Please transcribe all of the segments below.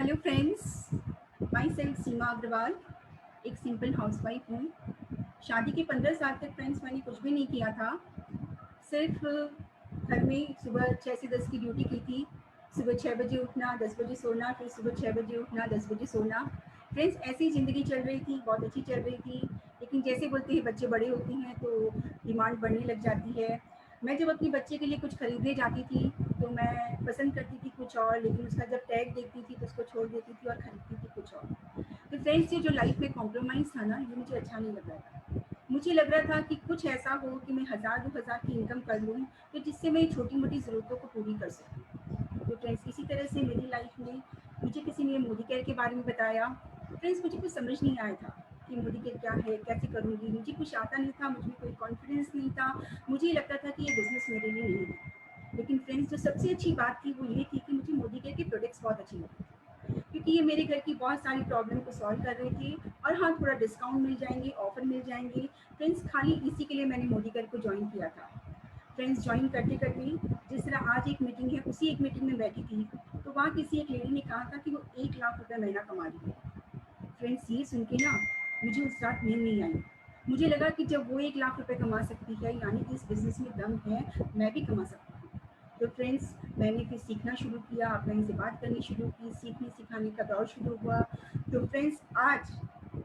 Hello friends, my self सीमा अग्रवाल एक simple housewife हूँ। शादी के 15 साल तक फ्रेंड्स मैंने कुछ भी नहीं किया था। सिर्फ घर में सुबह 6 से 10 की ड्यूटी की थी। सुबह 6 बजे उठना, 10 बजे सोना, फिर सुबह 6 बजे उठना, 10 बजे सोना। फ्रेंड्स ऐसी ज़िंदगी चल रही थी, बहुत अच्छी चल रही थी। लेकिन जैसे बोलते हैं बच्चे बड़े होते हैं तो डिमांड बढ़ने लग जाती है। मैं जब अपने बच्चे के लिए कुछ खरीदने जाती थी तो मैं पसंद करती थी कुछ और, लेकिन उसका जब टैग देखती थी तो उसको छोड़ देती थी और खरीदती थी कुछ और। तो फ्रेंड्स ये जो लाइफ में कॉम्प्रोमाइज़ था ना, ये मुझे अच्छा नहीं लग रहा था। मुझे लग रहा था कि कुछ ऐसा हो कि मैं 1000-2000 की इनकम कर लूँ, तो जिससे मैं छोटी मोटी ज़रूरतों को पूरी कर सकूँ। तो फ्रेंड्स इसी तरह से मेरी लाइफ में मुझे किसी ने मोदी केयर के बारे में बताया। फ्रेंड्स मुझे कुछ समझ नहीं आया था कि मोदी केयर क्या है, कैसे करूँगी। मुझे कुछ आता नहीं था, मुझ में कोई कॉन्फिडेंस नहीं था। मुझे लगता था कि ये बिज़नेस मेरे लिए नहीं है। लेकिन फ्रेंड्स जो सबसे अच्छी बात थी वो ये थी कि मुझे मोदी केयर के प्रोडक्ट्स बहुत अच्छे लगे, क्योंकि ये मेरे घर की बहुत सारी प्रॉब्लम को सॉल्व कर रहे थे। और हाँ, थोड़ा डिस्काउंट मिल जाएंगे, ऑफर मिल जाएंगे। फ्रेंड्स खाली इसी के लिए मैंने मोदी केयर को ज्वाइन किया था। फ्रेंड्स ज्वाइन करते करते जिस तरह आज एक मीटिंग है, उसी एक मीटिंग में बैठी थी तो वहाँ किसी एक लेडी ने कहा था कि वो 1 लाख रुपये महीना कमा रही है। फ्रेंड्स ये सुन के ना मुझे उस रात नींद नहीं आई। मुझे लगा कि जब वो 1 लाख रुपये कमा सकती है, यानी कि इस बिज़नेस में दम है, मैं भी कमा सकती हूँ। तो फ्रेंड्स मैंने फिर सीखना शुरू किया, अपने इनसे बात करनी शुरू की, सीखने सिखाने का दौर शुरू हुआ। तो फ्रेंड्स आज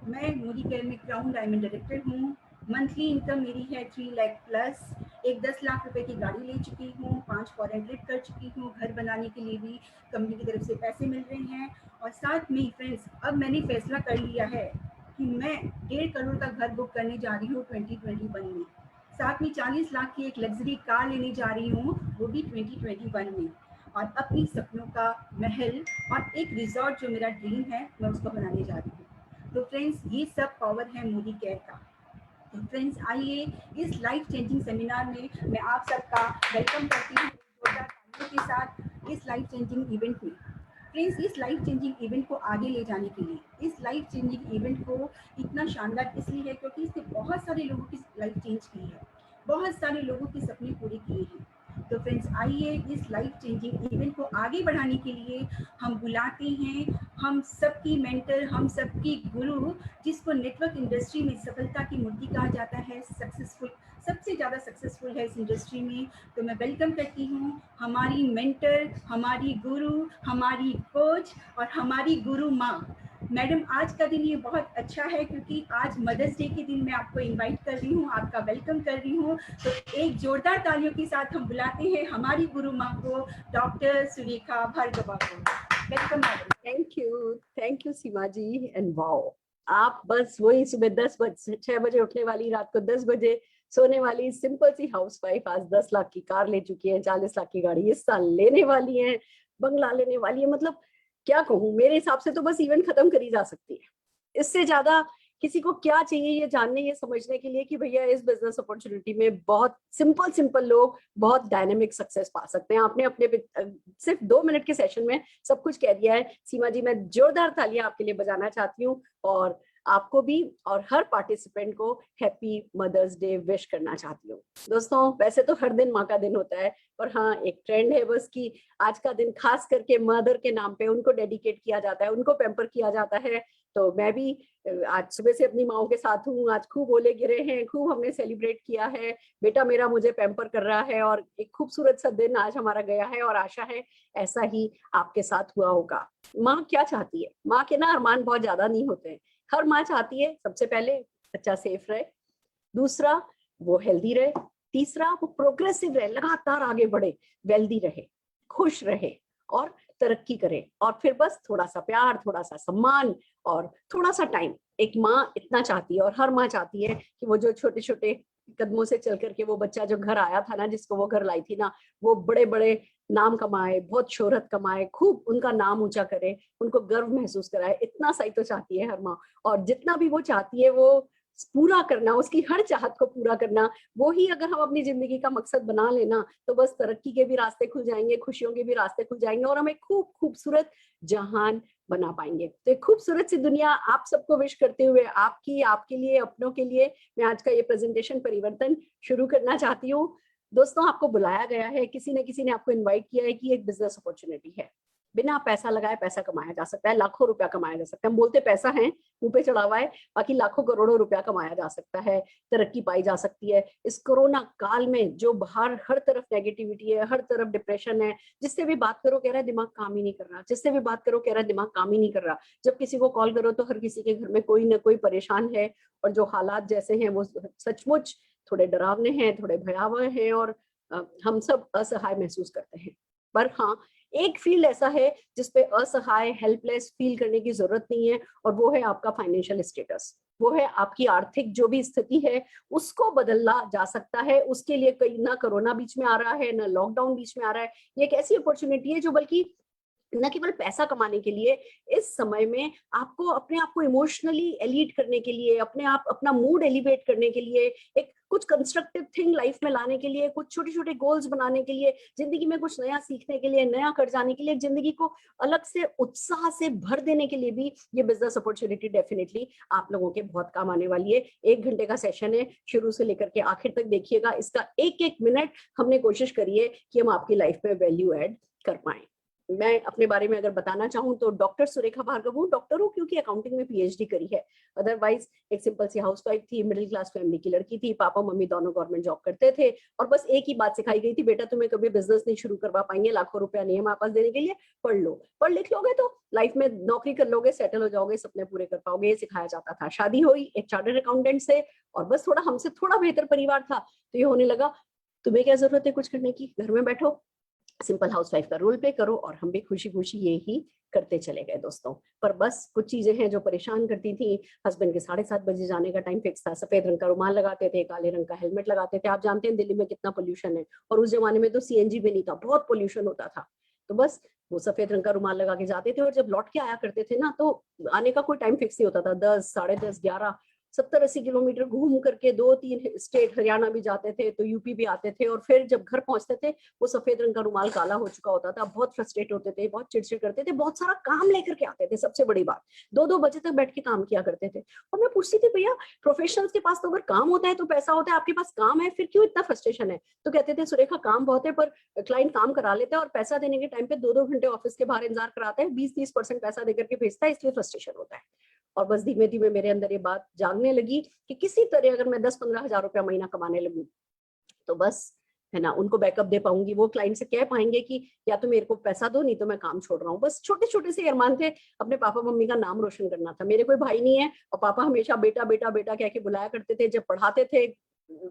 मैं मोदी केयर में क्राउन डायमंड डायरेक्टर हूँ। मंथली इनकम मेरी है 3 लाख प्लस। एक 10 लाख रुपए की गाड़ी ले चुकी हूँ, 5 फॉरेन ट्रिप कर चुकी हूँ, घर बनाने के लिए भी कंपनी की तरफ से पैसे मिल रहे हैं। और साथ में फ्रेंड्स अब मैंने फैसला कर लिया है कि मैं 1.5 करोड़ का घर बुक करने जा रही हूँ 2021 में। साथ में 40 लाख की एक लग्जरी कार लेने जा रही हूँ, वो भी 2021 में। और अपनी सपनों का महल और एक रिजॉर्ट जो मेरा ड्रीम है, मैं उसको बनाने जा रही हूँ। तो फ्रेंड्स ये सब पावर है मोदी केयर का। तो फ्रेंड्स आइए इस लाइफ चेंजिंग सेमिनार में मैं आप सबका वेलकम करती हूँ जोरदार तालियों के साथ इस लाइफ चेंजिंग इवेंट में। फ्रेंड्स इस लाइफ चेंजिंग इवेंट को आगे ले जाने के लिए, इस लाइफ चेंजिंग इवेंट को इतना शानदार इसलिए है क्योंकि इसने बहुत सारे लोगों की लाइफ चेंज की है, बहुत सारे लोगों के सपने पूरे किए हैं। तो फ्रेंड्स आइए इस लाइफ चेंजिंग इवेंट को आगे बढ़ाने के लिए हम बुलाते हैं हम सबकी मेंटर, हम सबकी गुरु, जिसको नेटवर्क इंडस्ट्री में सफलता की मूर्ति कहा जाता है, सक्सेसफुल, सबसे ज़्यादा सक्सेसफुल है इस इंडस्ट्री में। तो मैं वेलकम करती हूँ हमारी मेंटर, हमारी गुरु, हमारी कोच और हमारी गुरु माँ। मैडम आज का दिन ये बहुत अच्छा है क्योंकि आज मदर्स डे के दिन मैं आपको इनवाइट कर रही हूँ, आपका वेलकम कर रही हूँ। तो एक जोरदार तालियों के साथ हम बुलाते हैं हमारी गुरु माँ को, डॉक्टर सुरेखा भार्गवा को। Welcome madam. Thank you Seema ji. And wow, आप बस वही सुबह 6 बजे उठने वाली, रात को 10 बजे सोने वाली सिंपल सी हाउसवाइफ आज 10 लाख की कार ले चुकी है, 40 लाख की गाड़ी इस साल लेने वाली है, बंगला लेने वाली है। मतलब क्या कहूँ, मेरे हिसाब से तो बस इवेंट खत्म करी जा सकती है। इससे ज्यादा किसी को क्या चाहिए ये जानने, ये समझने के लिए कि भैया इस बिजनेस अपॉर्चुनिटी में बहुत सिंपल लोग बहुत डायनेमिक सक्सेस पा सकते हैं। आपने अपने सिर्फ 2 मिनट के सेशन में सब कुछ कह दिया है। सीमा जी, मैं जोरदार तालियां आपके लिए बजाना चाहती हूँ और आपको भी और हर पार्टिसिपेंट को हैप्पी मदर्स डे विश करना चाहती हूँ। दोस्तों वैसे तो हर दिन माँ का दिन होता है, पर हाँ एक ट्रेंड है बस कि आज का दिन खास करके मदर के नाम पे उनको डेडिकेट किया जाता है, उनको पैम्पर किया जाता है। तो मैं भी आज सुबह से अपनी माओ के साथ हूँ। आज खूब ओले गिरे हैं, खूब हमने सेलिब्रेट किया है, बेटा मेरा मुझे पैम्पर कर रहा है और एक खूबसूरत सा दिन आज हमारा गया है और आशा है ऐसा ही आपके साथ हुआ होगा। माँ क्या चाहती है? माँ के ना अरमान बहुत ज्यादा नहीं होते हैं। हर माँ चाहती है सबसे पहले बच्चा सेफ रहे, दूसरा वो हेल्दी रहे, तीसरा वो प्रोग्रेसिव रहे, लगातार आगे बढ़े, वेल्दी रहे, खुश रहे और तरक्की करे, और फिर बस थोड़ा सा प्यार, थोड़ा सा सम्मान और थोड़ा सा टाइम। एक माँ इतना चाहती है और हर माँ चाहती है कि वो जो छोटे छोटे कदमों से चल करके वो बच्चा जो घर आया था ना, जिसको वो घर लाई थी ना, वो बड़े बड़े नाम कमाए, बहुत शोहरत कमाए, खूब उनका नाम ऊंचा करे, उनको गर्व महसूस कराए। इतना सही तो चाहती है हर माँ। और जितना भी वो चाहती है वो पूरा करना, उसकी हर चाहत को पूरा करना, वो ही अगर हम अपनी जिंदगी का मकसद बना लेना तो बस तरक्की के भी रास्ते खुल जाएंगे, खुशियों के भी रास्ते खुल जाएंगे और हम एक खूब खूबसूरत जहान बना पाएंगे। तो एक खूबसूरत सी दुनिया आप सबको विश करते हुए आपकी, आपके लिए, अपनों के लिए मैं आज का ये प्रेजेंटेशन परिवर्तन शुरू करना चाहती हूँ। दोस्तों आपको बुलाया गया है, किसी ने आपको इनवाइट किया है कि एक बिजनेस अपॉर्चुनिटी है। बिना पैसा लगाए पैसा कमाया जा सकता है, लाखों रुपया कमाया जा सकता है। हम बोलते पैसा है, मुंह पे चढ़ा हुआ है, बाकी लाखों करोड़ों रुपया कमाया जा सकता है, तरक्की पाई जा सकती है। इस कोरोना काल में जो बाहर हर तरफ नेगेटिविटी है, हर तरफ डिप्रेशन है, जिससे भी बात करो कह रहा है दिमाग काम ही नहीं कर रहा, जिससे भी बात करो कह रहा है दिमाग काम ही नहीं कर रहा। जब किसी को कॉल करो तो हर किसी के घर में कोई ना कोई परेशान है, और जो हालात जैसे हैं वो सचमुच थोड़े डरावने हैं, थोड़े भयावह हैं, और हम सब असहाय महसूस करते हैं। पर हाँ, एक फील्ड ऐसा है जिसपे असहाय हेल्पलेस फील करने की जरूरत नहीं है, और वो है आपका फाइनेंशियल स्टेटस। वो है आपकी आर्थिक जो भी स्थिति है, उसको बदलना जा सकता है। उसके लिए कहीं ना कोरोना बीच में आ रहा है, ना लॉकडाउन बीच में आ रहा है। ये एक ऐसी अपॉर्चुनिटी है जो बल्कि न केवल पैसा कमाने के लिए, इस समय में आपको अपने आप को इमोशनली एलिट करने के लिए, अपने आप अपना मूड एलिवेट करने के लिए, एक कुछ कंस्ट्रक्टिव थिंग लाइफ में लाने के लिए, कुछ छोटे छोटे गोल्स बनाने के लिए, जिंदगी में कुछ नया सीखने के लिए, नया कर जाने के लिए, जिंदगी को अलग से उत्साह से भर देने के लिए भी ये बिजनेस अपॉर्चुनिटी डेफिनेटली आप लोगों के बहुत काम आने वाली है। 1 घंटे का सेशन है, शुरू से लेकर के आखिर तक देखिएगा। इसका एक एक मिनट हमने कोशिश करी है कि हम आपकी लाइफ में वैल्यू ऐड कर पाए। मैं अपने बारे में अगर बताना चाहूँ तो डॉक्टर सुरेखा भार्गव हूँ। डॉक्टर हूँ क्योंकि अकाउंटिंग में पीएचडी करी है, अदरवाइज एक सिंपल सी हाउसवाइफ थी, मिडिल क्लास फैमिली की लड़की थी। पापा मम्मी दोनों गवर्नमेंट जॉब करते थे, और बस एक ही बात सिखाई गई थी, बेटा तुम्हें कभी बिजनेस नहीं शुरू करवा पाएंगे, लाखों रुपया नहीं है हमारे पास देने के लिए, पढ़ लो, पढ़ लिख लोगे तो लाइफ में नौकरी कर लोगे, सेटल हो जाओगे, सपने पूरे कर पाओगे, ये सिखाया जाता था। शादी हुई एक चार्टर्ड अकाउंटेंट से, और बस थोड़ा हमसे थोड़ा बेहतर परिवार था, तो ये होने लगा तुम्हें क्या जरूरत है कुछ करने की, घर में बैठो, सिंपल हाउसवाइफ का रोल प्ले करो। और हम भी खुशी खुशी ये ही करते चले गए दोस्तों। पर बस कुछ चीजें हैं जो परेशान करती थी। हस्बैंड के 7:30 बजे जाने का टाइम फिक्स था, सफेद रंग का रुमाल लगाते थे, काले रंग का हेलमेट लगाते थे। आप जानते हैं दिल्ली में कितना पोल्यूशन है, और उस जमाने में तो सीएनजी भी नहीं था, बहुत पोल्यूशन होता था। तो बस वो सफेद रंग का रुमाल लगा के जाते थे, और जब लौट के आया करते थे ना, तो आने का कोई टाइम फिक्स नहीं होता था। 10, 10:30, 11, 70-80 किलोमीटर घूम करके 2-3 स्टेट, हरियाणा भी जाते थे, तो यूपी भी आते थे। और फिर जब घर पहुंचते थे, वो सफेद रंग का रुमाल काला हो चुका होता था। बहुत फ्रस्ट्रेट होते थे, बहुत चिड़चिड़ करते थे, बहुत सारा काम लेकर के आते थे। सबसे बड़ी बात, 2-2 बजे तक बैठ के काम किया करते थे। और मैं पूछती थी, भैया प्रोफेशनल्स के पास तो अगर काम होता है तो पैसा होता है, आपके पास काम है, फिर क्यों इतना फ्रस्ट्रेशन है? तो कहते थे, सुरेखा काम बहुत है, पर क्लाइंट काम करा लेते हैं, और पैसा देने के टाइम पे 2-2 घंटे ऑफिस के बाहर इंतजार कराते हैं, 20-30% पैसा देकर के भेजता है, इसलिए फ्रस्ट्रेशन होता है। और बस धीमे धीमे मेरे अंदर ये बात जागने लगी कि किसी तरह अगर मैं 10-15 हजार रुपया महीना कमाने लगूं, तो बस है ना, उनको बैकअप दे पाऊंगी। वो क्लाइंट से कह पाएंगे कि या तो मेरे को पैसा दो, नहीं तो मैं काम छोड़ रहा हूँ। बस छोटे छोटे से अरमान थे, अपने पापा मम्मी का नाम रोशन करना था। मेरे कोई भाई नहीं है, और पापा हमेशा बेटा बेटा बेटा कह के बुलाया करते थे। जब पढ़ाते थे,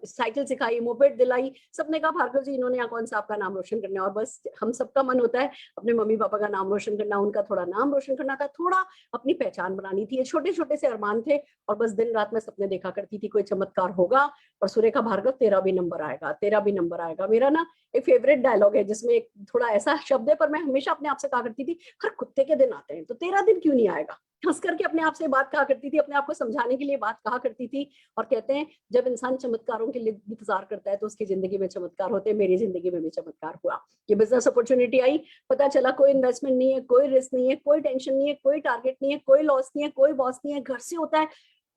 साइकिल सिखाई, मोपेड दिलाई, सबने कहा भार्गव जी इन्होंने यहाँ कौन सा आपका नाम रोशन करना है। और बस हम सबका मन होता है अपने मम्मी पापा का नाम रोशन करना, उनका थोड़ा नाम रोशन करना था, थोड़ा अपनी पहचान बनानी थी। ये छोटे छोटे से अरमान थे, और बस दिन रात में सपने देखा करती थी कोई चमत्कार होगा, और सुरेखा भार्गव तेरा भी नंबर आएगा, तेरा भी नंबर आएगा। मेरा ना एक फेवरेट डायलॉग है जिसमें एक थोड़ा ऐसा शब्द है, पर मैं हमेशा अपने आप से कहा करती थी, हर कुत्ते के दिन आते हैं, तो तेरा दिन क्यों नहीं आएगा? हंस करके अपने आप से बात कहा करती थी, अपने आप को समझाने के लिए बात कहा करती थी। और कहते हैं जब इंसान चमत्कारों के लिए इंतजार करता है तो उसकी जिंदगी में चमत्कार होते हैं। मेरी जिंदगी में भी चमत्कार हुआ। ये बिजनेस अपॉर्चुनिटी आई, पता चला कोई इन्वेस्टमेंट नहीं है, कोई रिस्क नहीं है, कोई टेंशन नहीं है, कोई टारगेट नहीं है, कोई लॉस नहीं है, कोई बॉस नहीं है, घर से होता है,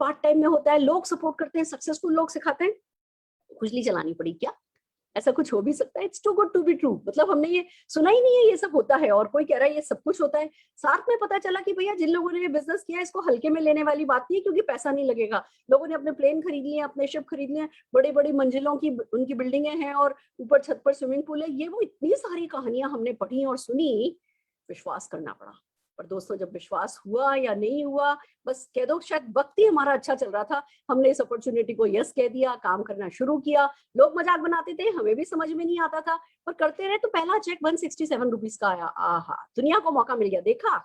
पार्ट टाइम में होता है, लोग सपोर्ट करते हैं, सक्सेसफुल लोग सिखाते हैं। खुजली चलानी पड़ी क्या? ऐसा कुछ हो भी सकता है? It's too good to be true. मतलब हमने ये सुना ही नहीं है ये सब होता है, और कोई कह रहा है ये सब कुछ होता है। साथ में पता चला कि भैया जिन लोगों ने ये बिजनेस किया इसको हल्के में लेने वाली बात नहीं है, क्योंकि पैसा नहीं लगेगा। लोगों ने अपने प्लेन खरीद लिए, अपने शिप खरीद लिए, बड़ी बड़ी मंजिलों की उनकी बिल्डिंगें हैं, और ऊपर छत पर स्विमिंग पूल है। ये वो इतनी सारी कहानियां हमने पढ़ी और सुनी, विश्वास करना पड़ा। पर दोस्तों जब विश्वास हुआ या नहीं हुआ, बस कह दो शायद वक्त ही हमारा अच्छा चल रहा था, हमने इस अपॉर्चुनिटी को यस कह दिया, काम करना शुरू किया। लोग मजाक बनाते थे, हमें भी समझ में नहीं आता था, पर करते रहे। तो पहला चेक 167 रुपीज का आया। आहा, दुनिया को मौका मिल गया। देखा,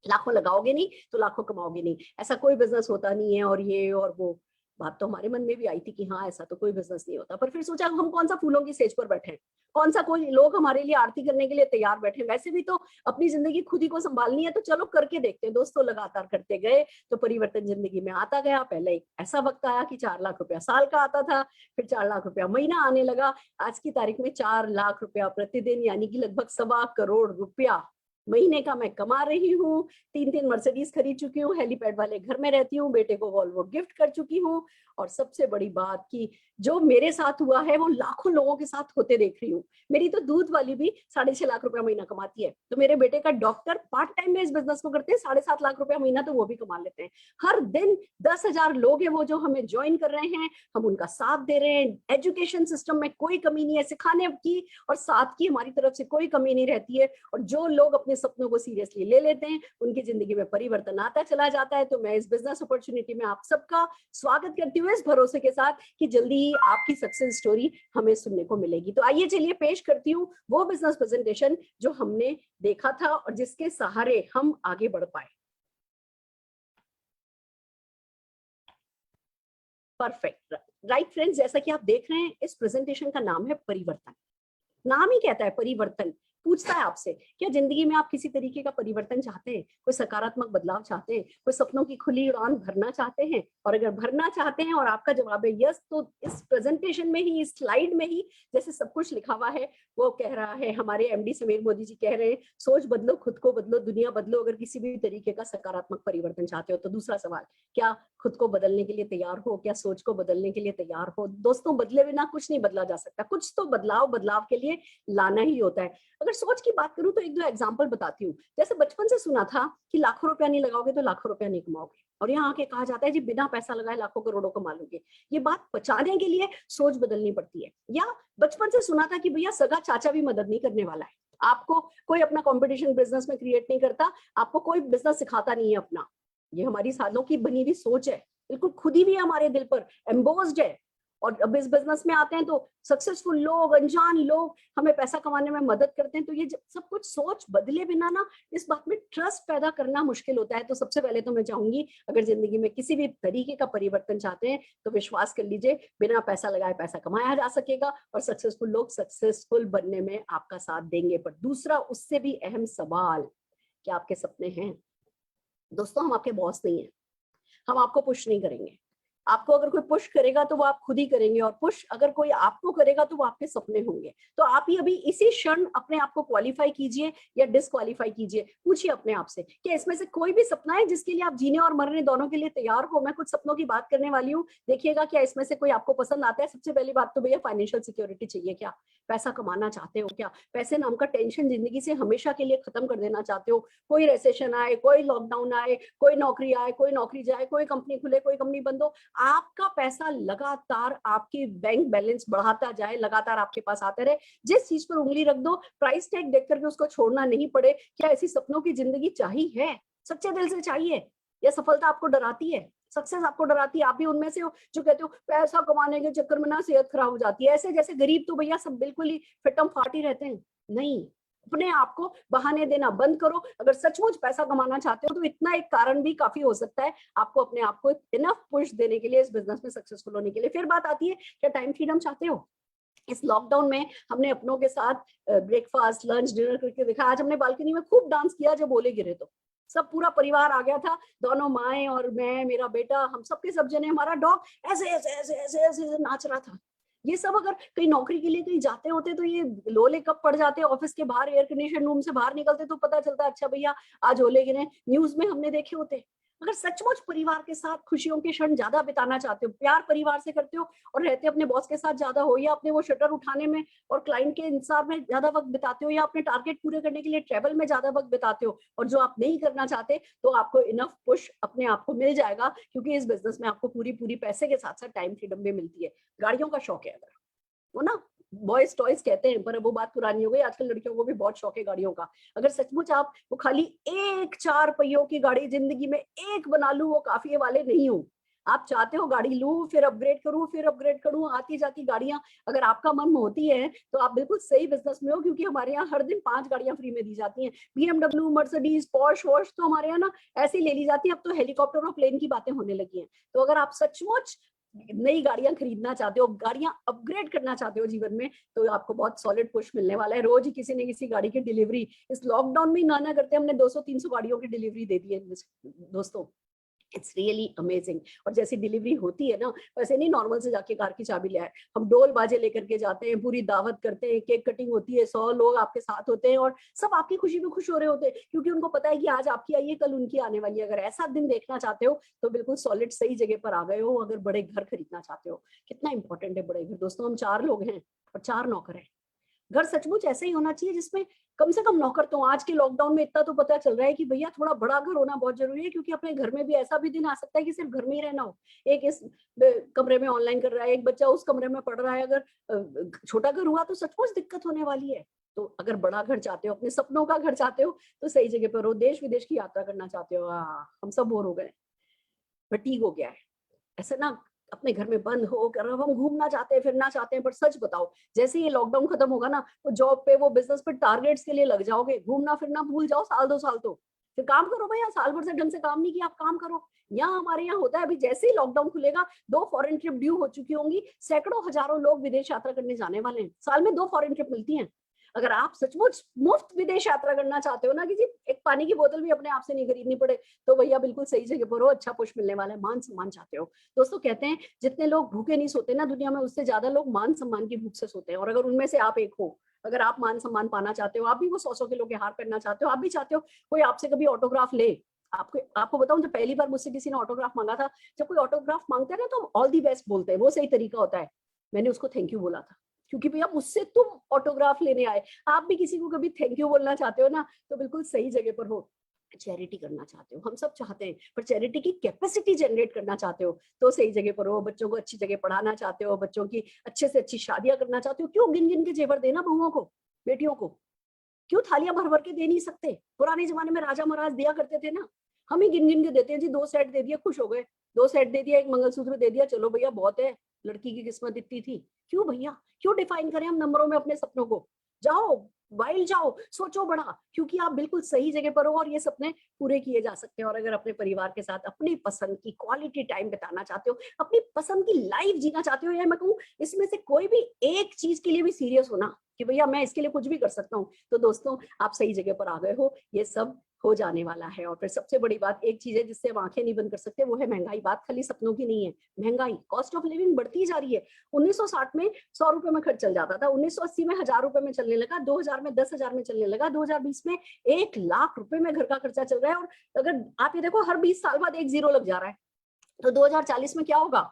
लाखों लगाओगे नहीं तो लाखों कमाओगे नहीं, ऐसा कोई बिजनेस होता नहीं है। और ये और वो बात तो हमारे मन में भी आई थी कि हाँ ऐसा तो कोई बिजनेस नहीं होता। पर फिर सोचा हम कौन सा फूलों की सेज पर बैठे हैं, कौन सा कोई लोग हमारे लिए आरती करने के लिए तैयार बैठे। वैसे भी तो अपनी जिंदगी खुद ही को संभालनी है, तो चलो करके देखते हैं। दोस्तों लगातार करते गए तो परिवर्तन जिंदगी में आता गया। पहले एक ऐसा वक्त आया कि 4 लाख रुपया साल का आता था, फिर 4 लाख रुपया महीना आने लगा। आज की तारीख में 4 लाख रुपया प्रतिदिन, यानी कि लगभग 1.25 करोड़ रुपया महीने का मैं कमा रही हूँ, 3-3 मर्सिडीज खरीद चुकी हूँ, हेलीपैड वाले घर में रहती हूँ, बेटे को वॉल्वो गिफ्ट कर चुकी हूँ। और सबसे बड़ी बात कि जो मेरे साथ हुआ है वो लाखों लोगों के साथ होते देख रही हूँ। मेरी तो दूध वाली भी 6.5 लाख रुपया महीना कमाती है, तो मेरे बेटे का डॉक्टर पार्ट टाइम में इस बिजनेस को करते हैं, 7.5 लाख रुपया महीना तो वो भी कमा लेते हैं। हर दिन 10,000 लोग हैं वो जो हमें ज्वाइन कर रहे हैं, हम उनका साथ दे रहे हैं। एजुकेशन सिस्टम में कोई कमी नहीं है, सिखाने की और साथ की हमारी तरफ से कोई कमी नहीं रहती है। और जो लोग अपने सपनों को सीरियसली ले लेते हैं उनकी जिंदगी में परिवर्तन आता चला जाता है। तो मैं इस बिजनेस अपॉर्चुनिटी में आप सबका स्वागत करती हूँ इस भरोसे के साथ कि जल्दी ही आपकी सक्सेस स्टोरी हमें सुनने को मिलेगी। तो आइए चलिए पेश करती हूँ वो बिजनेस प्रेजेंटेशन जो हमने देखा था और जिसके सहारे हम आगे बढ़ पाए। परफेक्ट, राइट फ्रेंड्स, जैसा कि आप देख रहे हैं इस प्रेजेंटेशन का नाम है परिवर्तन। नाम ही कहता है परिवर्तन। पूछता है आपसे क्या जिंदगी में आप किसी तरीके का परिवर्तन चाहते हैं, कोई सकारात्मक बदलाव चाहते हैं, कोई सपनों की खुली उड़ान भरना चाहते हैं? और अगर भरना चाहते हैं और आपका जवाब है यस, तो इस प्रेजेंटेशन में ही, इस स्लाइड में ही जैसे सब कुछ लिखा हुआ है वो कह रहा है, हमारे एमडी समीर मोदी जी कह रहे हैं, सोच बदलो, खुद को बदलो, दुनिया बदलो अगर किसी भी तरीके का सकारात्मक परिवर्तन चाहते हो। तो दूसरा सवाल, क्या खुद को बदलने के लिए तैयार हो? क्या सोच को बदलने के लिए तैयार हो? दोस्तों, बदले बिना कुछ नहीं बदला जा सकता, कुछ तो बदलाव के लिए लाना ही होता है। अगर सोच की बात करूं तो एक दो एग्जांपल बताती हूँ। जैसे बचपन से सुना था कि लाखों रुपया नहीं लगाओगे तो लाखों रुपया नहीं कमाओगे, और यहाँ आके कहा जाता है जी बिना पैसा लगाए लाखों करोड़ों कमा लोगे। ये बात पचाने के लिए सोच बदलनी पड़ती है। या बचपन से सुना था कि भैया सगा चाचा भी मदद नहीं करने वाला है, आपको कोई अपना कंपटीशन बिजनेस में क्रिएट नहीं करता, आपको कोई बिजनेस सिखाता नहीं है अपना। ये हमारी सालों की बनी हुई सोच है, बिल्कुल खुदी भी है हमारे दिल पर, एम्बोस्ड है। और अब इस बिजनेस में आते हैं तो सक्सेसफुल लोग, अनजान लोग हमें पैसा कमाने में मदद करते हैं। तो ये सब कुछ सोच बदले बिना ना इस बात में ट्रस्ट पैदा करना मुश्किल होता है। तो सबसे पहले तो मैं चाहूंगी, अगर जिंदगी में किसी भी तरीके का परिवर्तन चाहते हैं तो विश्वास कर लीजिए, बिना पैसा लगाए पैसा कमाया जा सकेगा और सक्सेसफुल लोग सक्सेसफुल बनने में आपका साथ देंगे। पर दूसरा उससे भी अहम सवाल, क्या आपके सपने हैं? दोस्तों, हम आपके बॉस नहीं है, हम आपको पुश नहीं करेंगे। आपको अगर कोई पुश करेगा तो वो आप खुद ही करेंगे, और पुश अगर कोई आपको करेगा तो वो आपके सपने होंगे। तो आप ही अभी इसी क्षण अपने आप को क्वालिफाई कीजिए या डिसक्वालीफाई कीजिए। पूछिए अपने आप से कि इसमें से कोई भी सपना है जिसके लिए आप जीने और मरने दोनों के लिए तैयार हो। मैं कुछ सपनों की बात करने वाली हूँ, देखिएगा क्या इसमें से कोई आपको पसंद आता है। सबसे पहली बात तो भैया, फाइनेंशियल सिक्योरिटी चाहिए क्या? पैसा कमाना चाहते हो क्या? पैसे नाम का टेंशन जिंदगी से हमेशा के लिए खत्म कर देना चाहते हो? कोई रिसेशन आए, कोई लॉकडाउन आए, कोई नौकरी आए, कोई नौकरी जाए, कोई कंपनी खुले, कोई कंपनी बंद हो, आपका पैसा लगातार आपकी बैंक बैलेंस बढ़ाता जाए, लगातार आपके पास आते रहे। जिस चीज पर उंगली रख दो, प्राइस टैग देख करके उसको छोड़ना नहीं पड़े। क्या ऐसी सपनों की जिंदगी चाहिए है? सच्चे दिल से चाहिए? या सफलता आपको डराती है, सक्सेस आपको डराती है? आप भी उनमें से हो जो कहते हो पैसा कमाने के चक्कर में ना सेहत खराब हो जाती है। ऐसे जैसे गरीब तो भैया सब बिल्कुल ही फिटम फाट ही रहते हैं। नहीं, अपने आप को बहाने देना बंद करो। अगर सचमुच पैसा कमाना चाहते हो तो इतना एक कारण भी काफी हो सकता है आपको अपने आप को इनफ पुश देने के लिए, इस बिजनेस में सक्सेसफुल होने के लिए। फिर बात आती है, क्या टाइम फ्रीडम चाहते हो? इस लॉकडाउन में हमने अपनों के साथ ब्रेकफास्ट, लंच, डिनर करके देखा। आज हमने बालकनी में खूब डांस किया जब ओले गिरे तो सब पूरा परिवार आ गया था, दोनों माएं और मैं, मेरा बेटा, हम सबके सब जने, हमारा डॉग ऐसे ऐसे ऐसे ऐसे ऐसे नाच रहा था। ये सब अगर कहीं नौकरी के लिए कहीं जाते होते तो ये लोले कब पड़ जाते, ऑफिस के बाहर एयर कंडीशन रूम से बाहर निकलते तो पता चलता अच्छा भैया आज ओले गिरे, न्यूज में हमने देखे होते। अगर सचमुच परिवार के साथ खुशियों के क्षण ज्यादा बिताना चाहते हो, प्यार परिवार से करते हो और रहते अपने बॉस के साथ ज्यादा हो, या अपने वो शटर उठाने में और क्लाइंट के इंतजार में ज्यादा वक्त बिताते हो, या अपने टारगेट पूरे करने के लिए ट्रेवल में ज्यादा वक्त बिताते हो, और जो आप नहीं करना चाहते, तो आपको इनफ पुश अपने आप को मिल जाएगा, क्योंकि इस बिजनेस में आपको पूरी पूरी पैसे के साथ साथ टाइम फ्रीडम भी मिलती है। गाड़ियों का शौक है अगर, वो ना बॉयज टॉयज कहते हैं, पर वो बात पुरानी हो गई, आजकल लड़कियों को भी बहुत शौक है गाड़ियों का। अगर सचमुच आप वो खाली एक 4 पहियों की गाड़ी जिंदगी में एक बना लूं वो काफी वाले नहीं हो, आप चाहते हो गाड़ी लूं फिर अपग्रेड करूं फिर अपग्रेड करूं, आती जाती गाड़ियां, अगर आपका मन होती है तो आप बिल्कुल सही बिजनेस में हो, क्योंकि हमारे यहाँ हर दिन 5 गाड़ियां फ्री में दी जाती हैं। BMW, मर्सिडीज, पॉर्श वॉश तो हमारे यहाँ ना ऐसी ले ली जाती है। अब तो हेलीकॉप्टर और प्लेन की बातें होने लगी हैं। तो अगर आप सचमुच नई गाड़ियां खरीदना चाहते हो, गाड़ियां अपग्रेड करना चाहते हो जीवन में, तो आपको बहुत सॉलिड पुश मिलने वाला है। रोज ही किसी न किसी गाड़ी की डिलीवरी, इस लॉकडाउन में ना करते हमने 200-300 गाड़ियों की डिलीवरी दे दी है दोस्तों। It's really amazing. और जैसी डिलीवरी होती है ना, वैसे नहीं नॉर्मल से जाके कार की चाबी ले आए, हम डोल बाजे लेकर के जाते हैं, पूरी दावत करते हैं, केक कटिंग होती है, 100 लोग आपके साथ होते हैं और सब आपकी खुशी में खुश हो रहे होते हैं, क्योंकि उनको पता है कि आज आपकी आई है, कल उनकी आने वाली है। अगर ऐसा दिन देखना चाहते हो तो बिल्कुल सॉलिड सही जगह पर आ गए हो। अगर बड़े घर खरीदना चाहते हो, कितना इंपॉर्टेंट है बड़े घर। दोस्तों हम 4 लोग हैं और 4 नौकर हैं। घर सचमुच ऐसा ही होना चाहिए जिसमें कम से कम नौकर तो। आज के लॉकडाउन में इतना तो पता चल रहा है कि भैया थोड़ा बड़ा घर होना बहुत जरूरी है, क्योंकि अपने घर में भी ऐसा भी दिन आ सकता है कि सिर्फ घर में ही रहना हो। एक इस कमरे में ऑनलाइन कर रहा है, एक बच्चा उस कमरे में पढ़ रहा है। अगर छोटा घर हुआ तो सचमुच दिक्कत होने वाली है। तो अगर बड़ा घर चाहते हो, अपने सपनों का घर चाहते हो, तो सही जगह पर हो। देश विदेश की यात्रा करना चाहते हो, हम सब बोर हो गए, फटीग हो गया है ऐसे ना, अपने घर में बंद हो कर हम घूमना चाहते हैं, फिरना चाहते हैं। पर सच बताओ, जैसे ये लॉकडाउन खत्म होगा ना, वो जॉब पे, वो बिजनेस पे टारगेट्स के लिए लग जाओगे। घूमना फिरना भूल जाओ, साल 2 साल तो फिर काम करो भैया। साल भर से ढंग से काम नहीं किया, आप काम करो। यहाँ हमारे यहाँ होता है, अभी जैसे ही लॉकडाउन खुलेगा 2 फॉरेन ट्रिप ड्यू हो चुकी होंगी। सैकड़ों हजारों लोग विदेश यात्रा करने जाने वाले हैं। साल में 2 फॉरेन ट्रिप मिलती हैं। अगर आप सचमुच मुफ्त विदेश यात्रा करना चाहते हो ना, किसी एक पानी की बोतल भी अपने आप से नहीं खरीदनी पड़े, तो भैया बिल्कुल सही जगह पर हो। अच्छा पुश मिलने वाला है, मान सम्मान चाहते हो। दोस्तों कहते हैं जितने लोग भूखे नहीं सोते ना दुनिया में, उससे ज्यादा लोग मान सम्मान की भूख से सोते हैं। और अगर उनमें से आप एक हो, अगर आप मान सम्मान पाना चाहते हो, आप भी वो 100 किलो के हार पहनना चाहते हो, आप भी चाहते हो कोई आपसे कभी ऑटोग्राफ ले। आपको बताऊं, जब पहली बार मुझसे किसी ने ऑटोग्राफ मांगा था, जब कोई ऑटोग्राफ मांगता है ना तो ऑल दी बेस्ट बोलते हैं, वो सही तरीका होता है। मैंने उसको थैंक यू बोला था, क्योंकि भैया मुझसे तुम ऑटोग्राफ लेने आए। आप भी किसी को कभी थैंक यू बोलना चाहते हो ना, तो बिल्कुल सही जगह पर हो। चैरिटी करना चाहते हो, हम सब चाहते हैं, पर चैरिटी की कैपेसिटी जनरेट करना चाहते हो तो सही जगह पर हो। बच्चों को अच्छी जगह पढ़ाना चाहते हो, बच्चों की अच्छे से अच्छी शादियां करना चाहते हो, क्यों गिन गिन के जेवर देना बहुओं को, बेटियों को? क्यों थालियां भर भर के दे नहीं सकते? पुराने जमाने में राजा महाराज दिया करते थे ना, हम ही गिन गिन के देते हैं जी। 2 सेट दे दिए, खुश हो गए। 2 सेट दे दिया, एक मंगलसूत्र दे दिया, चलो भैया बहुत है, लड़की की किस्मत इतनी थी। क्यों भैया, क्यों डिफाइन करें हम नंबरों में अपने सपनों को? जाओ, वाइल्ड जाओ, सोचो बड़ा, क्योंकि आप बिल्कुल सही जगह पर हो और ये सपने पूरे किए जा सकते हैं। और अगर अपने परिवार के साथ अपनी पसंद की क्वालिटी टाइम बिताना चाहते हो, अपनी पसंद की लाइफ जीना चाहते हो, या मैं कहूँ इसमें से कोई भी एक चीज के लिए भी सीरियस होना कि भैया मैं इसके लिए कुछ भी कर सकता हूँ, तो दोस्तों आप सही जगह पर आ गए हो। ये सब हो जाने वाला है। और फिर सबसे बड़ी बात एक चीज है जिससे हम आंखें नहीं बंद कर सकते, वो है महंगाई। बात खाली सपनों की नहीं है, महंगाई, कॉस्ट ऑफ लिविंग बढ़ती जा रही है। 1960 में 100 रुपए में खर्च चल जाता था, 1980 में 1000 रुपए में चलने लगा, 2000 में 10,000 में चलने लगा, 2020 में 1,00,000 रुपए में घर का खर्चा चल रहा है। और अगर आप ये देखो, हर 20 साल बाद एक जीरो लग जा रहा है, तो 2040 में क्या होगा?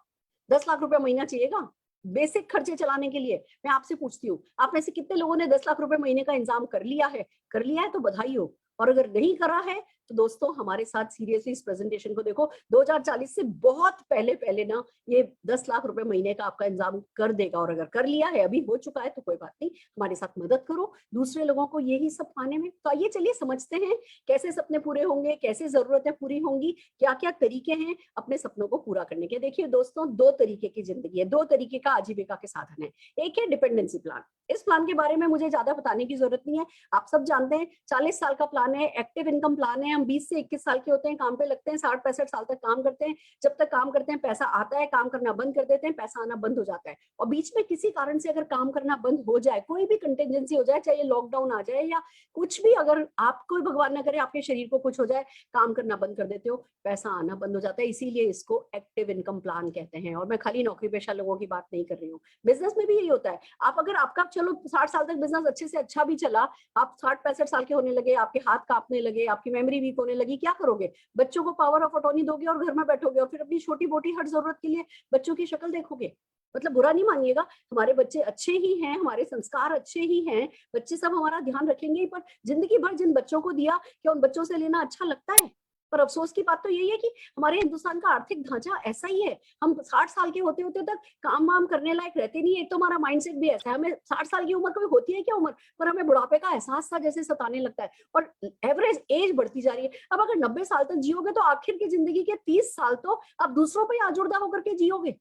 10 लाख रुपए महीना चाहिएगा बेसिक खर्चे चलाने के लिए। मैं आपसे पूछती हूँ, आप में से कितने लोगों ने 10 लाख रुपए महीने का इंतजाम कर लिया है? कर लिया है तो बधाई हो, और अगर नहीं करा है तो दोस्तों हमारे साथ सीरियसली इस प्रेजेंटेशन को देखो। 2040 से बहुत पहले पहले ना ये 10 लाख रुपए महीने का आपका इंतजाम कर देगा। और अगर कर लिया है, अभी हो चुका है, तो कोई बात नहीं, हमारे साथ मदद करो दूसरे लोगों को यही सब पाने में। तो आइए चलिए समझते हैं कैसे सपने पूरे होंगे, कैसे जरूरतें पूरी होंगी, क्या क्या तरीके हैं अपने सपनों को पूरा करने के। देखिए दोस्तों, 2 तरीके की जिंदगी है, 2 तरीके का आजीविका के साधन है। एक है डिपेंडेंसी प्लान। इस प्लान के बारे में मुझे ज्यादा बताने की जरूरत नहीं है, आप सब जानते हैं। 40 साल का प्लान है, एक्टिव इनकम प्लान है। हम 20 से 21 साल के होते हैं, काम पे लगते हैं, 60-65 साल तक काम करते हैं। जब तक काम करते हैं पैसा आता है, काम करना बंद कर देते हैं, पैसा आना बंद हो जाता है। और बीच में किसी कारण से अगर काम करना बंद हो जाए, कोई भी कंटिजेंसी हो जाए, चाहे लॉकडाउन आ जाए या कुछ भी, अगर आपको भगवान ना करे आपके शरीर को कुछ हो जाए, काम करना बंद कर देते हो, पैसा आना बंद हो जाता है। इसीलिए इसको एक्टिव इनकम प्लान कहते हैं। और मैं खाली नौकरी पेशा लोगों की बात नहीं कर रही हूँ, बिजनेस में भी यही होता है। आप अगर आपका चलो 60 साल तक बिजनेस अच्छे से अच्छा भी चला, आप 60-65 साल के होने लगे, आपके हाथ कांपने लगे, आपकी मेमोरी वीक होने लगी, क्या करोगे? बच्चों को पावर ऑफ अटॉर्नी दोगे और घर में बैठोगे और फिर अपनी छोटी मोटी हर जरूरत के लिए बच्चों की शक्ल देखोगे। मतलब बुरा नहीं मानिएगा, हमारे बच्चे अच्छे ही हैं, हमारे संस्कार अच्छे ही हैं, बच्चे सब हमारा ध्यान रखेंगे ही, पर जिंदगी भर जिन बच्चों को दिया, क्या उन बच्चों से लेना अच्छा लगता है? पर अफसोस की बात तो यही है कि हमारे हिंदुस्तान का आर्थिक ढांचा ऐसा ही है। हम 60 साल के होते होते तक काम वाम करने लायक रहते नहीं है। एक तो हमारा माइंडसेट भी ऐसा है, हमें 60 साल की उम्र कभी होती है क्या उम्र, पर हमें बुढ़ापे का एहसास सा जैसे सताने लगता है और एवरेज एज बढ़ती जा रही है। अब अगर 90 साल तक जियोगे तो आखिर की जिंदगी के 30 साल तो आप दूसरों पर आजुर्दा होकर के जियोगे।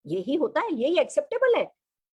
यही होता है, यही एक्सेप्टेबल है।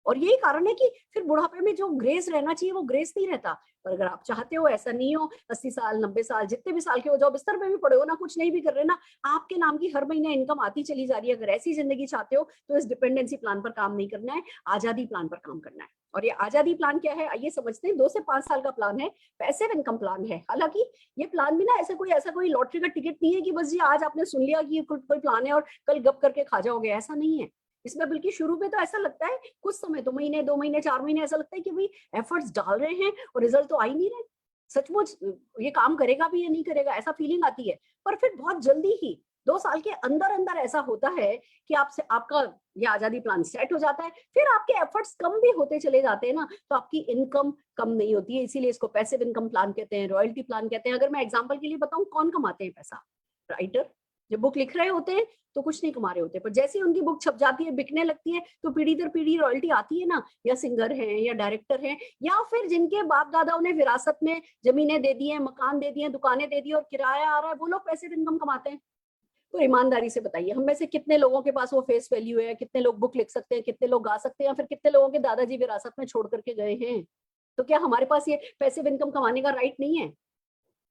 और यही कारण है कि फिर बुढ़ापे में जो ग्रेस रहना चाहिए वो ग्रेस नहीं रहता। पर अगर आप चाहते हो ऐसा नहीं हो, 80 साल 90 साल जितने भी साल के हो जाओ, बिस्तर पे भी पड़े हो ना, कुछ नहीं भी कर रहे ना, आपके नाम की हर महीने इनकम आती चली जा रही है, अगर ऐसी जिंदगी चाहते हो तो इस डिपेंडेंसी प्लान पर काम नहीं करना है, आजादी प्लान पर काम करना है। और ये आजादी प्लान क्या है आइए समझते हैं। 2 से 5 साल का प्लान है, पैसिव इनकम प्लान है। हालांकि ये प्लान भी ना ऐसा कोई लॉटरी का टिकट नहीं है कि बस ये आज आपने सुन लिया कि कोई प्लान है और कल गप करके खा जाओगे, ऐसा नहीं है। इसमें बल्कि शुरू में तो ऐसा लगता है, कुछ समय, 2 महीने 2 महीने 4 महीने ऐसा लगता है कि भाई एफर्ट्स डाल रहे हैं और रिजल्ट तो आ ही नहीं रहे, सचमुच ये काम करेगा भी या नहीं करेगा, ऐसा फीलिंग आती है। पर फिर बहुत जल्दी ही 2 साल के अंदर अंदर ऐसा होता है कि आपसे आपका ये आजादी प्लान सेट हो जाता है। फिर आपके एफर्ट्स कम भी होते चले जाते हैं ना, तो आपकी इनकम कम नहीं होती है। इसीलिए इसको पैसिव इनकम प्लान कहते हैं, रॉयल्टी प्लान कहते हैं। अगर मैं एग्जांपल के लिए बताऊं, कौन कमाते हैं पैसा? राइटर। जब बुक लिख रहे होते हैं तो कुछ नहीं कमा रहे होते, पर जैसे ही उनकी बुक छप जाती है, बिकने लगती है, तो पीढ़ी दर पीढ़ी रॉयल्टी आती है ना। या सिंगर हैं, या डायरेक्टर हैं, या फिर जिनके बाप दादाओं ने विरासत में जमीनें दे दी हैं, मकान दे दिए, दुकानें दे दी और किराया आ रहा है, वो लोग पैसिव इनकम कमाते हैं। तो ईमानदारी से बताइए, हम में से कितने लोगों के पास वो फेस वैल्यू है, कितने लोग बुक लिख सकते हैं, कितने लोग गा सकते हैं, या फिर कितने लोगों के दादाजी विरासत में छोड़ करके गए हैं? तो क्या हमारे पास ये पैसिव इनकम कमाने का राइट नहीं है?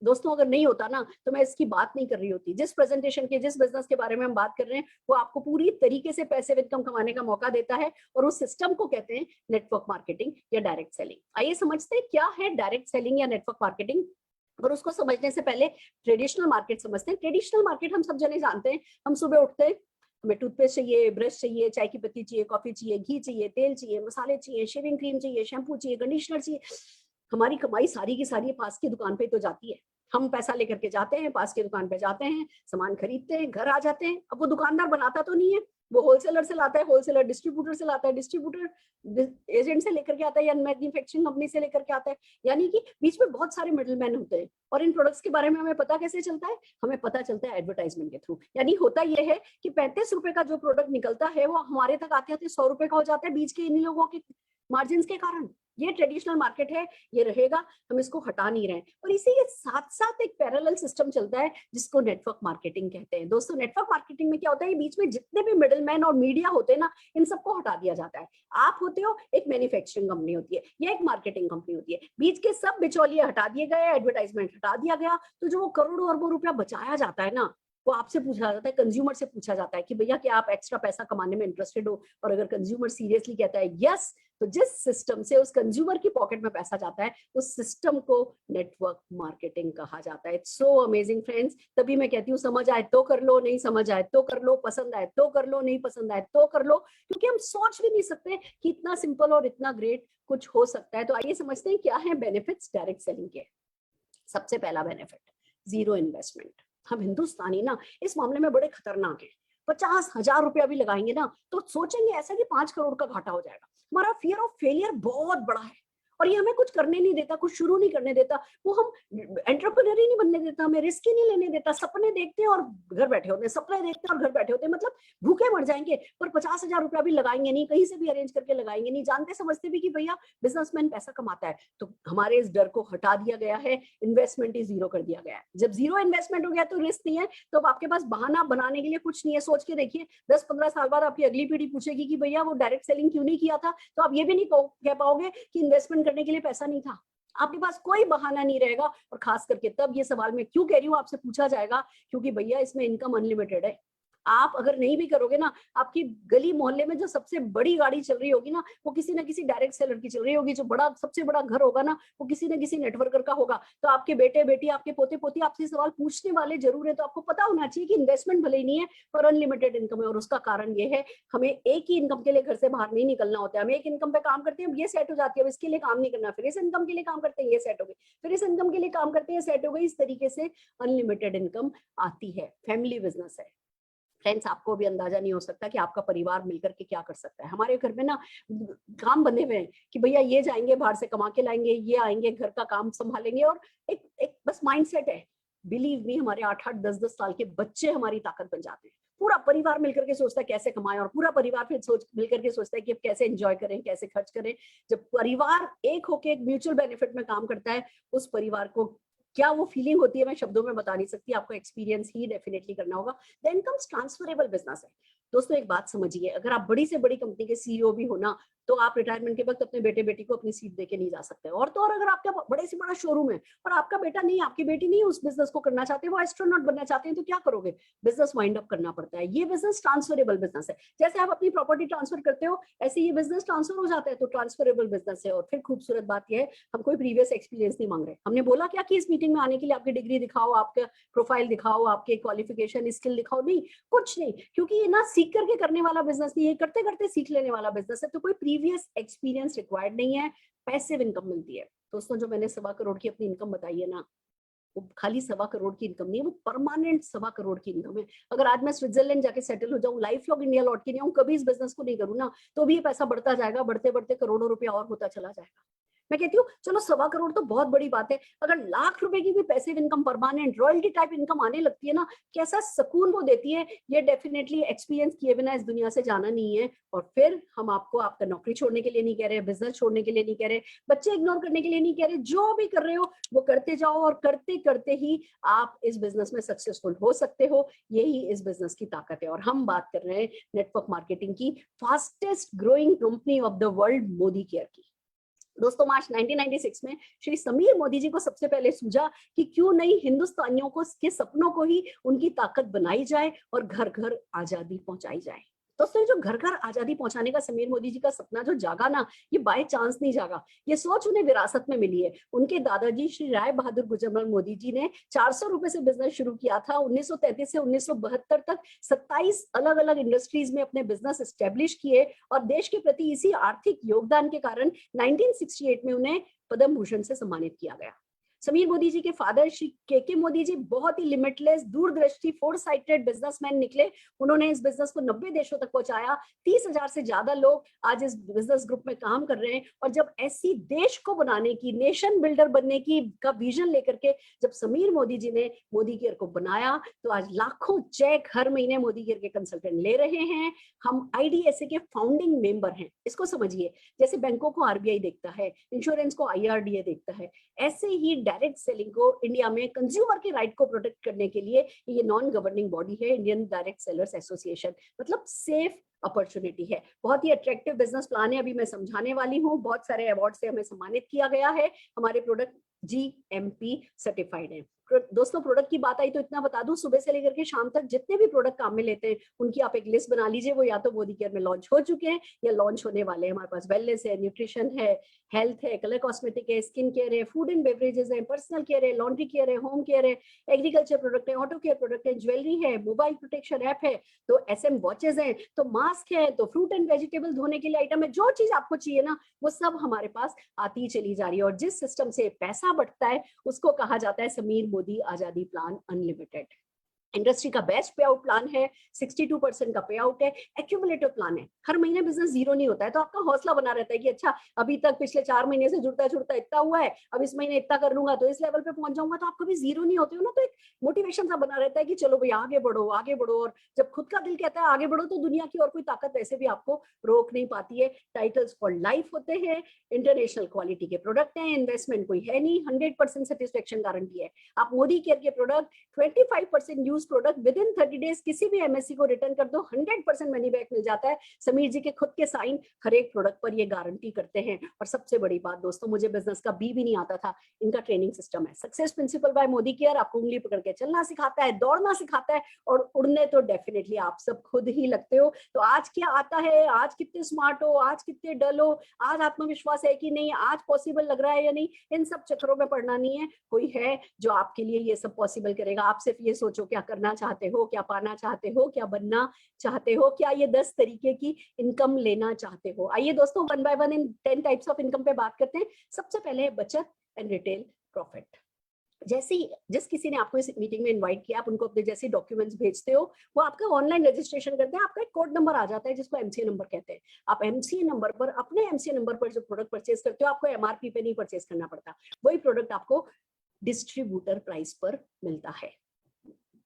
दोस्तों, अगर नहीं होता ना तो मैं इसकी बात नहीं कर रही होती। जिस प्रेजेंटेशन के, जिस बिजनेस के बारे में हम बात कर रहे हैं, वो आपको पूरी तरीके से पैसिव इनकम कमाने का मौका देता है, और उस सिस्टम को कहते हैं नेटवर्क मार्केटिंग या डायरेक्ट सेलिंग। आइए समझते हैं क्या है डायरेक्ट सेलिंग या नेटवर्क मार्केटिंग। और उसको समझने से पहले ट्रेडिशनल मार्केट समझते हैं। ट्रेडिशनल मार्केट हम सब जने जानते हैं। हम सुबह उठते हैं, हमें टूथपेस्ट चाहिए, ब्रश चाहिए, चाय की पत्ती चाहिए, कॉफी चाहिए, घी चाहिए, तेल चाहिए, मसाले चाहिए, शेविंग क्रीम चाहिए, शैम्पू चाहिए, कंडीशनर चाहिए। हमारी कमाई सारी की सारी पास की दुकान पे तो जाती है। हम पैसा लेकर के जाते हैं, पास की दुकान पे जाते हैं, सामान खरीदते हैं, घर आ जाते हैं। अब वो दुकानदार बनाता तो नहीं है, वो होलसेलर से लाता है, होलसेलर डिस्ट्रीब्यूटर से लाता है, डिस्ट्रीब्यूटर एजेंट से लेकर के आता है, या मैन्युफैक्चरिंग कंपनी से लेकर के आता है। यानी कि बीच में बहुत सारे मिडलमैन होते हैं। और इन प्रोडक्ट्स के बारे में हमें पता कैसे चलता है? हमें पता चलता है एडवर्टाइजमेंट के थ्रू। यानी होता यह है कि 35 रुपए का जो प्रोडक्ट निकलता है वो हमारे तक आते आते 100 रुपए का हो जाता है, बीच के इन लोगों के मार्जिन के कारण। ये ट्रेडिशनल मार्केट है, ये रहेगा, हम इसको हटा नहीं रहे। और इसी के साथ साथ एक पैरेलल सिस्टम चलता है जिसको नेटवर्क मार्केटिंग कहते हैं। दोस्तों, नेटवर्क मार्केटिंग में क्या होता है? बीच में जितने भी मिडलमैन और मीडिया होते हैं ना, इन सबको हटा दिया जाता है। आप होते हो, एक मैन्युफैक्चरिंग कंपनी होती है या एक मार्केटिंग कंपनी होती है, बीच के सब बिचौलिए हटा दिए गए, एडवर्टाइजमेंट हटा दिया गया। तो जो वो करोड़ों अरबों रुपया बचाया जाता है ना, वो आपसे पूछा जाता है, कंज्यूमर से पूछा जाता है कि भैया क्या आप एक्स्ट्रा पैसा कमाने में इंटरेस्टेड हो? और अगर कंज्यूमर सीरियसली कहता है यस, तो जिस सिस्टम से उस कंज्यूमर की पॉकेट में पैसा जाता है, उस सिस्टम को नेटवर्क मार्केटिंग कहा जाता है। It's so amazing friends. तभी मैं कहती हूँ, समझ आए तो कर लो, नहीं समझ आए तो कर लो, पसंद आए तो कर लो, नहीं पसंद आए तो कर लो, क्योंकि हम सोच भी नहीं सकते कि इतना सिंपल और इतना ग्रेट कुछ हो सकता है। तो आइए समझते हैं क्या है बेनिफिट्स डायरेक्ट सेलिंग के। सबसे पहला बेनिफिट, जीरो इन्वेस्टमेंट। हम हिंदुस्तानी ना इस मामले में बड़े खतरनाक हैं। 50,000 रुपया भी लगाएंगे ना तो सोचेंगे ऐसा कि 5 करोड़ का घाटा हो जाएगा। हमारा फियर ऑफ फेलियर बहुत बड़ा है, और ये हमें कुछ करने नहीं देता, कुछ शुरू नहीं करने देता। वो हम एंटरप्रेन्योर ही नहीं बनने देता, हमें रिस्क ही नहीं लेने देता। सपने देखते हैं और घर बैठे होते हैं, सपने देखते हैं और घर बैठे होते हैं, मतलब भूखे मर जाएंगे, पर 50,000 रुपया भी लगाएंगे नहीं, कहीं से भी अरेंज करके लगाएंगे नहीं, जानते समझते भी कि भैया बिजनेसमैन पैसा कमाता है। तो हमारे इस डर को हटा दिया गया है, इन्वेस्टमेंट ही जीरो कर दिया गया है। जब जीरो इन्वेस्टमेंट हो गया तो रिस्क नहीं है, तो अब आपके पास बहाना बनाने के लिए कुछ नहीं है। सोच के देखिए, 10-15 साल बाद आपकी अगली पीढ़ी पूछेगी कि भैया वो डायरेक्ट सेलिंग क्यों नहीं किया था, तो आप ये भी नहीं कह पाओगे कि इन्वेस्टमेंट करने के लिए पैसा नहीं था। आपके पास कोई बहाना नहीं रहेगा। और खास करके तब ये सवाल मैं क्यों कह रही हूँ, आपसे पूछा जाएगा, क्योंकि भैया इसमें इनकम अनलिमिटेड है। आप अगर नहीं भी करोगे ना, आपकी गली मोहल्ले में जो सबसे बड़ी गाड़ी चल रही होगी ना, वो किसी ना किसी डायरेक्ट सेलर की चल रही होगी। जो बड़ा सबसे बड़ा घर होगा ना, वो किसी ना किसी नेटवर्कर का होगा। तो आपके बेटे बेटी, आपके पोते पोती आपसे सवाल पूछने वाले जरूर है। तो आपको पता होना चाहिए कि इन्वेस्टमेंट भले ही नहीं है, पर अनलिमिटेड इनकम है। और उसका कारण ये है, हमें एक ही इनकम के लिए घर से बाहर नहीं निकलना होता है। हम एक इनकम पे काम करते हैं, ये सेट हो जाती है, अब इसके लिए काम नहीं करना, फिर इस इनकम के लिए काम करते हैं, ये सेट हो गई, फिर इस इनकम के लिए काम करते हैं, सेट हो गई। इस तरीके से अनलिमिटेड इनकम आती है। फैमिली बिजनेस है फ्रेंड्स। आपको भी अंदाजा नहीं हो सकता कि आपका परिवार मिलकर के क्या कर सकता है। हमारे घर में ना काम बंधे हुए हैं कि भैया ये जाएंगे बाहर से कमा के लाएंगे, ये आएंगे घर का काम संभालेंगे, और एक बस माइंडसेट है। बिलीव मी, हमारे 8-8 10-10 साल के बच्चे हमारी ताकत बन जाते हैं। पूरा परिवार मिलकर के सोचता है कैसे कमाएं, और पूरा परिवार फिर मिलकर के सोचता है कि अब कैसे एंजॉय करें, कैसे खर्च करें। जब परिवार एक होकर एक म्यूचुअल बेनिफिट में काम करता है, उस परिवार को क्या वो फीलिंग होती है, मैं शब्दों में बता नहीं सकती, आपको एक्सपीरियंस ही डेफिनेटली करना होगा। देन कम्स ट्रांसफरेबल बिजनेस है। दोस्तों एक बात समझिए, अगर आप बड़ी से बड़ी कंपनी के सीईओ भी हो ना, तो आप रिटायरमेंट के वक्त अपने बेटे बेटी को अपनी सीट देके नहीं जा सकते। और तो और अगर आपका बड़े से बड़ा शोरूम है और आपका बेटा नहीं, आपकी बेटी नहीं उस बिजनेस को करना चाहते, वो एस्ट्रोनॉट बनना चाहते हैं, तो क्या करोगे? बिजनेस वाइंड अप करना पड़ता है। ये बिजनेस ट्रांसफरेबल बिजनेस है। जैसे आप अपनी प्रॉपर्टी ट्रांसफर करते हो, ऐसे ये बिजनेस ट्रांसफर हो जाता है, तो ट्रांसफरेबल बिजनेस है। और फिर खूबसूरत बात यह है, हम कोई प्रीवियस एक्सपीरियंस नहीं मांग रहे। हमने बोला क्या कि इस मीटिंग में आने के लिए आपकी डिग्री दिखाओ, आपका प्रोफाइल दिखाओ, आपके क्वालिफिकेशन स्किल दिखाओ, नहीं, कुछ नहीं। क्योंकि ये ना सीख करके करने वाला बिजनेस नहीं है, करते करते सीख लेने वाला बिजनेस है। तो कोई प्रीवियस एक्सपीरियंस रिक्वायर्ड नहीं है, पैसिव इनकम मिलती है। दोस्तों जो मैंने 1.25 करोड़ की अपनी इनकम बताई है ना, वो खाली 1.25 करोड़ की इनकम नहीं है, वो परमानेंट 1.25 करोड़ की इनकम है। अगर आज मैं स्विट्जरलैंड जाके सेटल हो जाऊं, लाइफ लॉन्ग इंडिया लौट के नहीं आऊं, कभी इस बिजनेस को नहीं करूं ना, तो भी ये पैसा बढ़ता जाएगा, बढ़ते बढ़ते करोड़ों रुपया और होता चला जाएगा। मैं कहती हूँ चलो 1.25 करोड़ तो बहुत बड़ी बात है, अगर लाख रुपए की भी passive income, permanent royalty type income आने लगती है ना, कैसा सुकून वो देती है, ये डेफिनेटली एक्सपीरियंस किए बिना इस दुनिया से जाना नहीं है। और फिर हम आपको आपका नौकरी छोड़ने के लिए नहीं कह रहे, बिजनेस छोड़ने के लिए नहीं कह रहे, बच्चे इग्नोर करने के लिए नहीं कह रहे, जो भी कर रहे हो वो करते जाओ, और करते करते ही आप इस बिजनेस में सक्सेसफुल हो सकते हो। यही इस बिजनेस की ताकत है। और हम बात कर रहे हैं नेटवर्क मार्केटिंग की fastest growing company of the world, Modi care की। दोस्तों मार्च 1996 में श्री समीर मोदी जी को सबसे पहले सूझा कि क्यों नहीं हिंदुस्तानियों को के सपनों को ही उनकी ताकत बनाई जाए और घर घर आजादी पहुंचाई जाए। दोस्तों जो घर घर आजादी पहुंचाने का समीर मोदी जी का सपना जो जागा ना, ये बाय चांस नहीं जागा, ये सोच उन्हें विरासत में मिली है। उनके दादाजी श्री राय बहादुर गुजरमल मोदी जी ने 400 रुपए से बिजनेस शुरू किया था। 1933 से 1972 तक 27 अलग अलग इंडस्ट्रीज में अपने बिजनेस एस्टेब्लिश किए, और देश के प्रति इसी आर्थिक योगदान के कारण 1968 में उन्हें पद्म भूषण से सम्मानित किया गया। समीर मोदी जी के फादर श्री के मोदी जी बहुत ही लिमिटलेस, दूरदृष्टि, फोरसाइटेड बिजनेसमैन निकले। उन्होंने इस बिजनेस को 90 देशों तक पहुंचाया। 30,000 से ज्यादा लोग आज इस बिजनेस ग्रुप में काम कर रहे हैं। और जब ऐसी देश को बनाने की, नेशन बिल्डर बनने की का विजन लेकर के जब समीर मोदी जी ने मोदी केयर को बनाया, तो आज लाखों चेक हर महीने मोदी केयर के कंसल्टेंट ले रहे हैं। हम आईडीएसए के फाउंडिंग मेंबर हैं। इसको समझिए, जैसे बैंकों को आरबीआई देखता है, इंश्योरेंस को आईआरडीए देखता है, ऐसे ही डायरेक्ट सेलिंग को इंडिया में कंज्यूमर के राइट को प्रोटेक्ट करने के लिए ये नॉन गवर्निंग बॉडी है, इंडियन डायरेक्ट सेलर्स एसोसिएशन। मतलब सेफ अपॉर्चुनिटी है, बहुत ही अट्रैक्टिव बिजनेस प्लान है। अभी मैं समझाने वाली हूँ। बहुत सारे अवार्ड से हमें सम्मानित किया गया है। हमारे प्रोडक्ट जीएमपी सर्टिफाइड है। दोस्तों प्रोडक्ट की बात आई तो इतना बता दूं, सुबह से लेकर के शाम तक जितने भी प्रोडक्ट काम में लेते हैं उनकी आप एक लिस्ट बना लीजिए। वो या तो मोदी केयर में लॉन्च हो चुके हैं या लॉन्च होने वाले हैं। हमारे पास वेलनेस है, न्यूट्रिशन है, हेल्थ है, कलर कॉस्मेटिक है, स्किन केयर है, फूड एंड बेवरेजेस है, पर्सनल केयर है, लॉन्ड्री केयर है, होम केयर है, एग्रीकल्चर प्रोडक्ट है, ऑटो केयर प्रोडक्ट है, ज्वेलरी है, मोबाइल प्रोटेक्शन ऐप है, तो एसएम वॉचेस है, तो मास्क है, तो फ्रूट एंड वेजिटेबल धोने के लिए आइटम है। जो चीज आपको चाहिए ना, वो सब हमारे पास आती ही चली जा रही है। और जिस सिस्टम से पैसा बढ़ता है उसको कहा जाता है समीर मोदी आजादी प्लान अनलिमिटेड। इंडस्ट्री का बेस्ट पे आउट प्लान है, 62% का पे आउट है, एक्यूमुलेटिव प्लान है। हर महीने बिजनेस जीरो नहीं होता है, तो आपका हौसला बना रहता है कि अच्छा अभी तक पिछले 4 महीने से जुड़ता जुड़ता इतना हुआ है, अब इस महीने इतना कर लूंगा तो इस लेवल पे पहुंच जाऊंगा। तो आप कभी जीरो नहीं होते हो ना, तो एक मोटिवेशन सा बना रहता है कि चलो भाई आगे बढ़ो आगे बढ़ो। और जब खुद का दिल कहता है आगे बढ़ो, तो दुनिया की और कोई ताकत वैसे भी आपको रोक नहीं पाती है। टाइटल्स फॉर लाइफ होते हैं, इंटरनेशनल क्वालिटी के प्रोडक्ट हैं, इन्वेस्टमेंट कोई है नहीं, 100% सेटिस्फेक्शन गारंटी है। आप मोदी केयर के product 25% use product with in 30 days किसी भी एमएससी को रिटर्न कर दो, 100% मनी बैक मिल जाता है। समीर जी के खुद के साइन हर एक प्रोडक्ट पर ये गारंटी करते हैं। और सबसे बड़ी बात दोस्तों, मुझे बिजनेस का बी भी नहीं आता था, इनका ट्रेनिंग सिस्टम है। Success principal bye Modi care आपको उंगली पकड़ के चलना सिखाता है, दौड़ना सिखाता है, और उड़ने तो डेफिनेटली आप सब खुद ही लगते हो। तो आज क्या आता है, आज कितने स्मार्ट हो, आज कितने डल हो, आज आत्मविश्वास है कि नहीं, आज पॉसिबल लग रहा है या नहीं, इन सब चक्करों में पड़ना नहीं है। कोई है जो आपके लिए ये सब पॉसिबल करेगा। आप सिर्फ ये सोचो क्या करना चाहते हो, क्या पाना चाहते हो, क्या बनना चाहते हो, क्या ये 10 तरीके की इनकम लेना चाहते हो। आइए दोस्तों one by one in 10 types of income पे बात करते हैं। सबसे पहले है बचत एंड रिटेल प्रॉफिट। जैसे ही जिस किसी ने आपको इस मीटिंग में इनवाइट किया, आप उनको अपने जैसे डॉक्यूमेंट्स भेजते हो, वो आपका ऑनलाइन रजिस्ट्रेशन करते हैं। आपका एक कोड नंबर आ जाता है जिसको एमसीए नंबर कहते हैं। आप एमसीए नंबर पर, अपने एमसीए नंबर पर जो प्रोडक्ट परचेज करते हो, आपको एमआरपी पे नहीं परचेज करना पड़ता। वही प्रोडक्ट आपको डिस्ट्रीब्यूटर प्राइस पर मिलता है,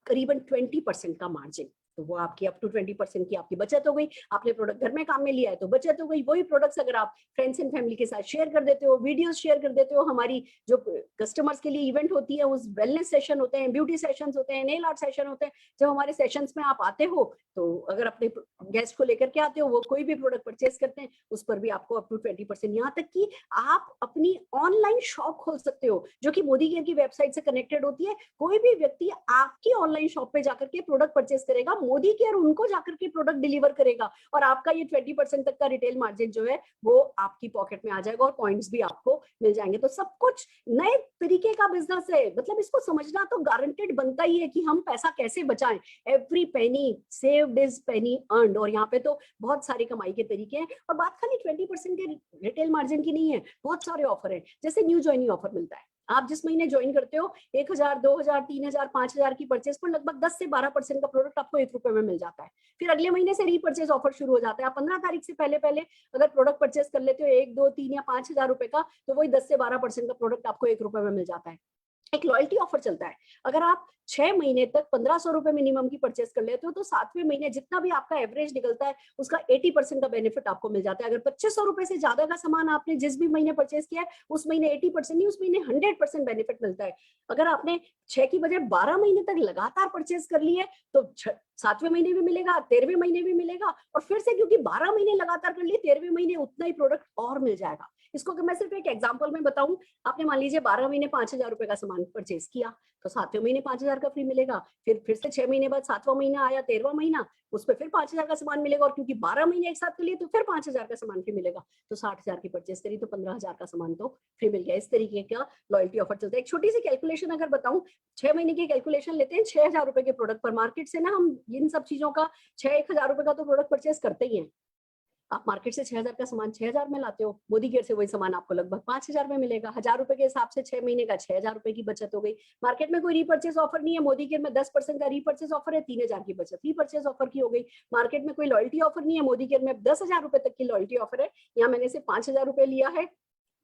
करीबन 20% का मार्जिन। तो वो आपकी अप टू 20% की आपकी बचत हो गई। आपने प्रोडक्ट घर में काम में लिया है तो बचत हो गई। वही प्रोडक्ट्स अगर आप फ्रेंड्स एंड फैमिली के साथ शेयर कर देते हो, वीडियोस शेयर कर देते हो, हमारी जो कस्टमर्स के लिए इवेंट होती है, उस वेलनेस सेशन होते हैं, ब्यूटी सेशंस होते हैं, नेल आर्ट सेशन होते हैं, जब हमारे सेशंस में आप आते हो तो अगर अपने गेस्ट को लेकर के आते हो, वो कोई भी प्रोडक्ट परचेज करते हैं, उस पर भी आपको अप टू 20%, यहाँ तक कि आप अपनी ऑनलाइन शॉप खोल सकते हो जो कि मोदी केयर की वेबसाइट से कनेक्टेड होती है। कोई भी व्यक्ति आपकी ऑनलाइन शॉप पे जाकर के प्रोडक्ट परचेज करेगा, मोदी केयर उनको जाकर के प्रोडक्ट डिलीवर करेगा और आपका ये 20% तक का रिटेल मार्जिन जो है वो आपकी पॉकेट में आ जाएगा और पॉइंट्स भी आपको मिल जाएंगे। तो सब कुछ नए तरीके का बिजनेस है, मतलब इसको समझना तो गारंटेड बनता ही है कि हम पैसा कैसे बचाएं। Every penny saved is Penney earned, और यहाँ पे तो बहुत सारी कमाई के तरीके हैं। और बात खाली 20% के रिटेल मार्जिन की नहीं है, बहुत सारे ऑफर है। जैसे न्यू ज्वाइनिंग ऑफर मिलता है, आप जिस महीने ज्वाइन करते हो 1000, 2000, 3000, 5000 की परचेज पर लगभग 10 से 12% का प्रोडक्ट आपको 1 रुपए में मिल जाता है। फिर अगले महीने से रीपरचेज ऑफर शुरू हो जाता है। आप 15 तारीख से पहले पहले अगर प्रोडक्ट परचेज कर लेते हो 1, 2, 3 या 5000 रुपए का, तो वही 10 से 12% का प्रोडक्ट आपको 1 रुपए में मिल जाता है। एक लॉयल्टी ऑफर चलता है, अगर आप 6 महीने तक 1500 रुपए मिनिमम की परचेस कर लेते हो तो 7वें महीने जितना भी आपका एवरेज निकलता है उसका 80% का बेनिफिट आपको मिल जाता है। अगर 2500 रुपए से ज्यादा का सामान आपने जिस भी महीने परचेस किया है उस महीने 80% नहीं, उस महीने 100% बेनिफिट मिलता है। अगर आपने 6 की बजाय 12 महीने तक लगातार परचेस कर ली है तो 7वें महीने भी मिलेगा, 13वें महीने भी मिलेगा, और फिर से क्योंकि 12 महीने लगातार कर लिए 13वें महीने उतना ही प्रोडक्ट और मिल जाएगा। इसको अगर मैं सिर्फ एक एग्जांपल में बताऊं, आपने मान लीजिए 12 महीने 5000 रुपए का सामान परचेस किया तो 7वें महीने 5000 का फ्री मिलेगा। फिर से 6 महीने बाद 7वां महीना आया, 13वां महीना, उस पर फिर 5000 का सामान मिलेगा, और क्योंकि 12 महीने एक साथ कर लिए तो फिर 5000 का सामान फ्री मिलेगा। तो 60000 की परचेस करी तो 15000 का सामान तो फ्री मिल गया। इस तरीके का लॉयल्टी ऑफर चलता है। एक छोटी सी कैलकुलेशन अगर बताऊं, 6 महीने की कैलकुलेशन लेते हैं 6000 रुपए के प्रोडक्ट पर। मार्केट से ना हम इन सब चीजों का 6-1000 रुपए का तो प्रोडक्ट परचेस करते ही हैं। आप मार्केट से 6000 का सामान 6000 में लाते हो, मोदी केयर से वही सामान आपको लगभग 5000 में मिलेगा। 1000 रुपए के हिसाब से 6 महीने का 6000 रुपए की बचत हो गई। मार्केट में कोई रीपर्चेज ऑफर नहीं है, मोदी केयर में 10% का रीपर्चेज ऑफर है, 3000 की बचत रीपर्चेज ऑफर की हो गई। मार्केट में कोई लॉयल्टी ऑफर नहीं है, मोदी केयर में 10,000 रुपए तक की लॉयल्टी ऑफर है, यहाँ मैंने सिर्फ 5000 रुपए लिया है।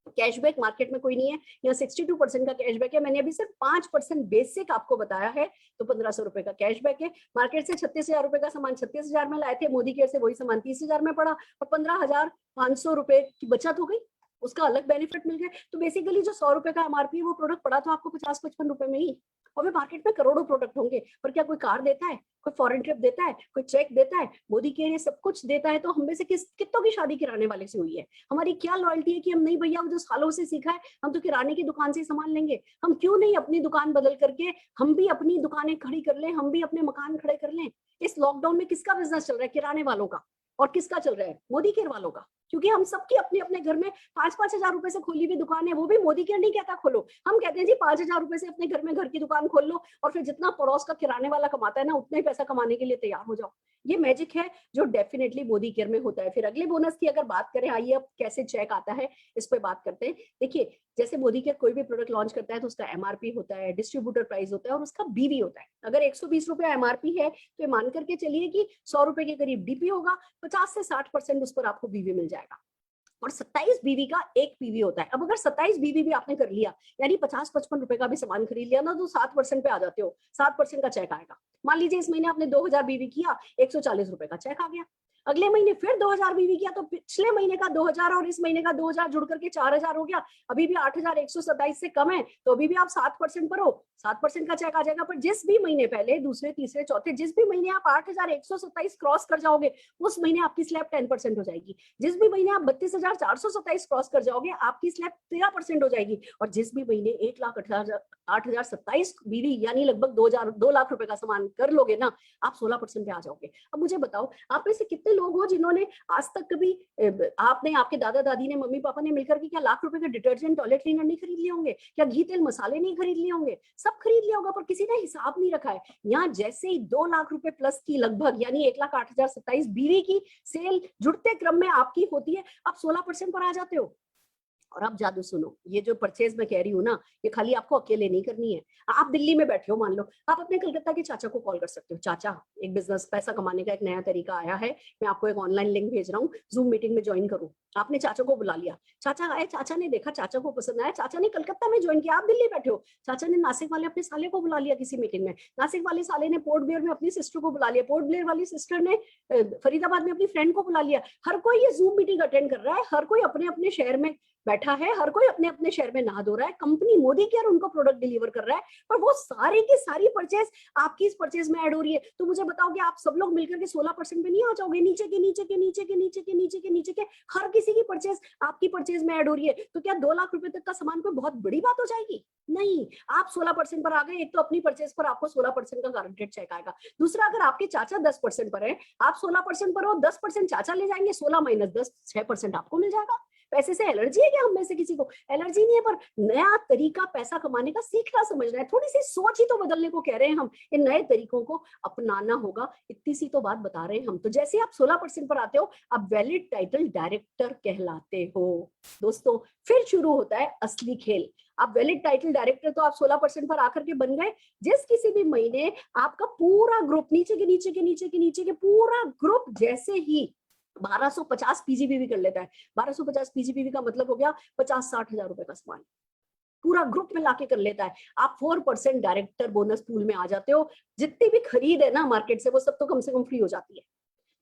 कैशबैक मार्केट में कोई नहीं है, यहाँ 62% का कैशबैक है, मैंने अभी सिर्फ 5% बेसिक आपको बताया है, तो 1500 रुपए का कैशबैक है। मार्केट से 36,000 रुपए का सामान 36,000 में लाए थे, मोदी केयर से वही सामान 30,000 में पड़ा और 15,500 रुपए की बचत हो गई, उसका अलग बेनिफिट मिल गया। तो बेसिकली जो 100 रुपए का एमआरपी है वो प्रोडक्ट पड़ा तो आपको 50-55 रुपए में ही, और वे मार्केट में करोड़ों प्रोडक्ट होंगे, पर क्या कोई कार देता है, कोई फॉरेन ट्रिप देता है, कोई चेक देता है? मोदी केयर ये सब कुछ देता है। तो हम में से कितनों की शादी किराने वाले से हुई है? हमारी क्या लॉयल्टी है कि हम नहीं भैया वो जो सालों से सीखा है हम तो किराने की दुकान से ही सामान लेंगे, हम क्यों नहीं अपनी दुकान बदल करके हम भी अपनी दुकानें खड़ी कर लें, हम भी अपने मकान खड़े कर लें। इस लॉकडाउन में किसका बिजनेस चल रहा है? किराने वालों का। और किसका चल रहा है? मोदी केयर वालों का, क्योंकि हम सबकी अपने अपने घर में 5-5 हजार रुपए से खोली हुई दुकान है। वो भी मोदी केयर नहीं कहता खोलो, हम कहते हैं जी 5,000 रुपए से अपने घर में घर की दुकान खोल लो, और फिर जितना पड़ोस का किराने वाला कमाता है ना उतना ही पैसा कमाने के लिए तैयार हो जाओ। ये मैजिक है जो डेफिनेटली मोदी केयर में होता है। फिर अगले बोनस की अगर बात करें, आइए अब कैसे चेक आता है इस पे बात करते हैं। देखिए, जैसे मोदी केयर कोई भी प्रोडक्ट लॉन्च करता है तो उसका एमआरपी होता है, डिस्ट्रीब्यूटर प्राइस होता है और उसका बीवी होता है। अगर 120 रुपए एमआरपी है तो मान करके चलिए कि 100 रुपए के करीब डीपी होगा, 50 से 60% उस पर आपको बीवी मिल जाएगा, और 27 बीवी का एक पीवी होता है। अब अगर 27 बीवी भी आपने कर लिया, यानी 50-55 रुपए का भी सामान खरीद लिया ना, तो 7% पे आ जाते हो, 7% का चेक आएगा। मान लीजिए इस महीने आपने 2000 बीवी किया, 140 रुपए का चेक आ गया। अगले महीने फिर 2000 बीवी किया तो पिछले महीने का 2000 और इस महीने का 2000 जुड़ करके 4000 हो गया। अभी भी 8127 से कम है, तो अभी भी आप 7% पर हो, 7% का चेक आ जाएगा। पर जिस भी महीने पहले, दूसरे, तीसरे, चौथे, जिस भी महीने आप 8127 क्रॉस कर जाओगे उस महीने आपकी स्लैब 10% हो जाएगी। जिस भी महीने आप 32,427 क्रॉस कर जाओगे आपकी स्लैब 13% हो जाएगी। और जिस भी महीने 1,08,27 बीवी यानी लगभग 2 लाख रुपए का सामान कर लोगे ना, आप 16% पे आ जाओगे। अब मुझे बताओ, आप में से कितने लोग हो जिन्होंने आज तक कभी, आपने, आपके दादा दादी ने, मम्मी पापा ने मिलकर के क्या लाख रुपए का डिटर्जेंट, टॉयलेट क्लीनर नहीं खरीद लिए होंगे? क्या घी तेल मसाले नहीं खरीद लिए होंगे? सब खरीद लिया होगा, पर किसी ने हिसाब नहीं रखा है। यहाँ जैसे ही 2 लाख रुपए प्लस की लगभग यानी 1,08,27 बीवी की सेल जुड़ते क्रम में आपकी होती है, आप 16% पर आ जाते हो। और अब जादू सुनो, ये जो परचेज मैं कह रही हूँ ना, ये खाली आपको अकेले नहीं करनी है। आप दिल्ली में बैठे हो, मान लो, आप अपने कलकत्ता के चाचा को कॉल कर सकते हो, चाचा एक बिजनेस पैसा कमाने का एक नया तरीका आया है, मैं आपको एक ऑनलाइन लिंक भेज रहा हूँ, जूम मीटिंग में ज्वाइन करो। आपने चाचा को बुला लिया, चाचा आए, चाचा ने देखा, चाचा को पसंद आया, चाचा ने कलकत्ता में ज्वाइन किया, आप दिल्ली बैठे हो, चाचा ने नासिक वाले अपने साले को बुला लिया किसी मीटिंग में, नासिक वाले साले ने पोर्ट ब्लेयर में अपनी सिस्टर को बुला लिया, पोर्ट ब्लेयर वाली सिस्टर ने फरीदाबाद में अपनी फ्रेंड को बुला लिया। हर कोई ये जूम मीटिंग अटेंड कर रहा है, हर कोई अपने अपने शहर में बैठा है, हर कोई अपने अपने शहर में नहा धो रहा है, कंपनी मोदी केयर उनको प्रोडक्ट डिलीवर कर रहा है, पर वो सारी की सारी परचेज आपकी इस परचेज में ऐड हो रही है। तो मुझे बताओ कि आप सब लोग मिलकर के 16% पे नहीं आ जाओगे? नीचे के नीचे के नीचे के नीचे के नीचे के नीचे के हर किसी की परचेज आपकी परचेज में ऐड हो रही है। तो क्या 2 लाख रुपए तक का सामान कोई बहुत बड़ी बात हो जाएगी? नहीं, आप 16% पर आ गए। एक तो अपनी परचेज पर आपको 16% का गारंटेड चेक आएगा। दूसरा, अगर आपके चाचा 10% पर है, आप 16% पर हो, 10% चाचा ले जाएंगे, 16 माइनस 10, 6% आपको मिल जाएगा। पैसे से एलर्जी है क्या? हम में से किसी को एलर्जी नहीं है, पर नया तरीका पैसा कमाने का सीखना समझना है। थोड़ी सी सोच ही तो बदलने को कह रहे हैं हम, इन नए तरीकों को अपनाना होगा, इतनी सी तो बात बता रहे हैं हम। तो जैसे आप 16% पर आते हो, आप वैलिड टाइटल डायरेक्टर कहलाते हो। दोस्तों, फिर शुरू होता है असली खेल। आप वैलिड टाइटल डायरेक्टर तो आप 16% पर आकर के बन गए। जिस किसी भी महीने आपका पूरा ग्रुप, नीचे के नीचे के नीचे के नीचे के पूरा ग्रुप जैसे ही 1250 पीजीबीवी कर लेता है, 1250 पीजीबीवी का मतलब हो गया 50-60 हजार रुपए का सामान पूरा ग्रुप में लाके कर लेता है। आप 4% डायरेक्टर बोनस पूल में आ जाते हो। जितनी भी खरीद है ना मार्केट से, वो सब तो कम से कम फ्री हो जाती है।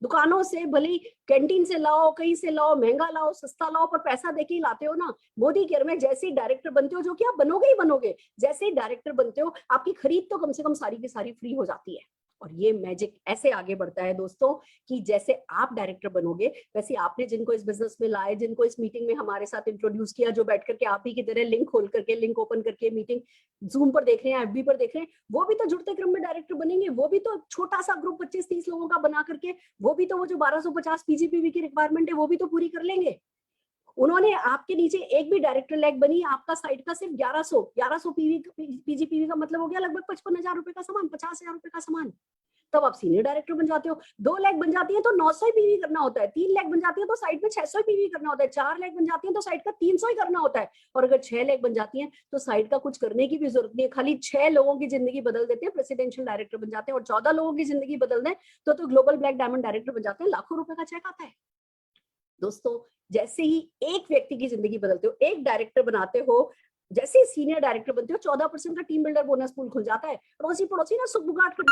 दुकानों से भले कैंटीन से लाओ, कहीं से लाओ, महंगा लाओ, सस्ता लाओ, पर पैसा देके ही लाते हो ना। मोदी केयर में जैसे ही डायरेक्टर बनते हो, जो कि आप बनोगे ही बनोगे, जैसे ही डायरेक्टर बनते हो, आपकी खरीद तो कम से कम सारी की सारी फ्री हो जाती है। और ये मैजिक ऐसे आगे बढ़ता है दोस्तों, कि जैसे आप डायरेक्टर बनोगे, वैसे आपने जिनको इस बिजनेस में लाए, जिनको इस मीटिंग में हमारे साथ इंट्रोड्यूस किया, जो बैठ करके आप ही की तरह लिंक खोल करके, लिंक ओपन करके मीटिंग जूम पर देख रहे हैं, एफबी पर देख रहे हैं, वो भी तो जुड़ते क्रम में डायरेक्टर बनेंगे। वो भी तो छोटा सा ग्रुप 25-30 लोगों का बना करके, वो भी तो वो जो 1250 पीजीपीवी की रिक्वायरमेंट है, वो भी तो पूरी कर लेंगे। उन्होंने आपके नीचे एक भी डायरेक्टर लैग बनी, आपका साइड का सिर्फ 1100 पीजीपीवी का मतलब हो गया लगभग 55 हजार रुपए का सामान, 50 हजार रुपए का सामान। तब आप सीनियर डायरेक्टर बन जाते हो। 2 लाख बन जाती है तो 900 पीवी करना होता है, 3 लाख बन जाती है तो साइड में 600 पीवी करना होता है, 4 लाख बन जाती है तो साइड का 300 ही करना होता है, और अगर 6 लाख बन जाती है तो साइड का कुछ करने की भी जरूरत नहीं है। खाली 6 लोगों की जिंदगी बदल देते हैं, प्रेसिडेंशियल डायरेक्टर बन जाते हैं, और 14 लोगों की जिंदगी बदल दें तो ग्लोबल ब्लैक डायमंड डायरेक्टर बन जाते हैं, लाखों रुपए का चेक आता है। दोस्तों, जैसे ही एक व्यक्ति की जिंदगी बदलते हो, एक डायरेक्टर बनाते हो, जैसे ही सीनियर डायरेक्टर बनते हो, 14% का टीम बिल्डर बोनस पूल खुल जाता है। पड़ोसी पड़ोसी ना सुख बुगाट कर,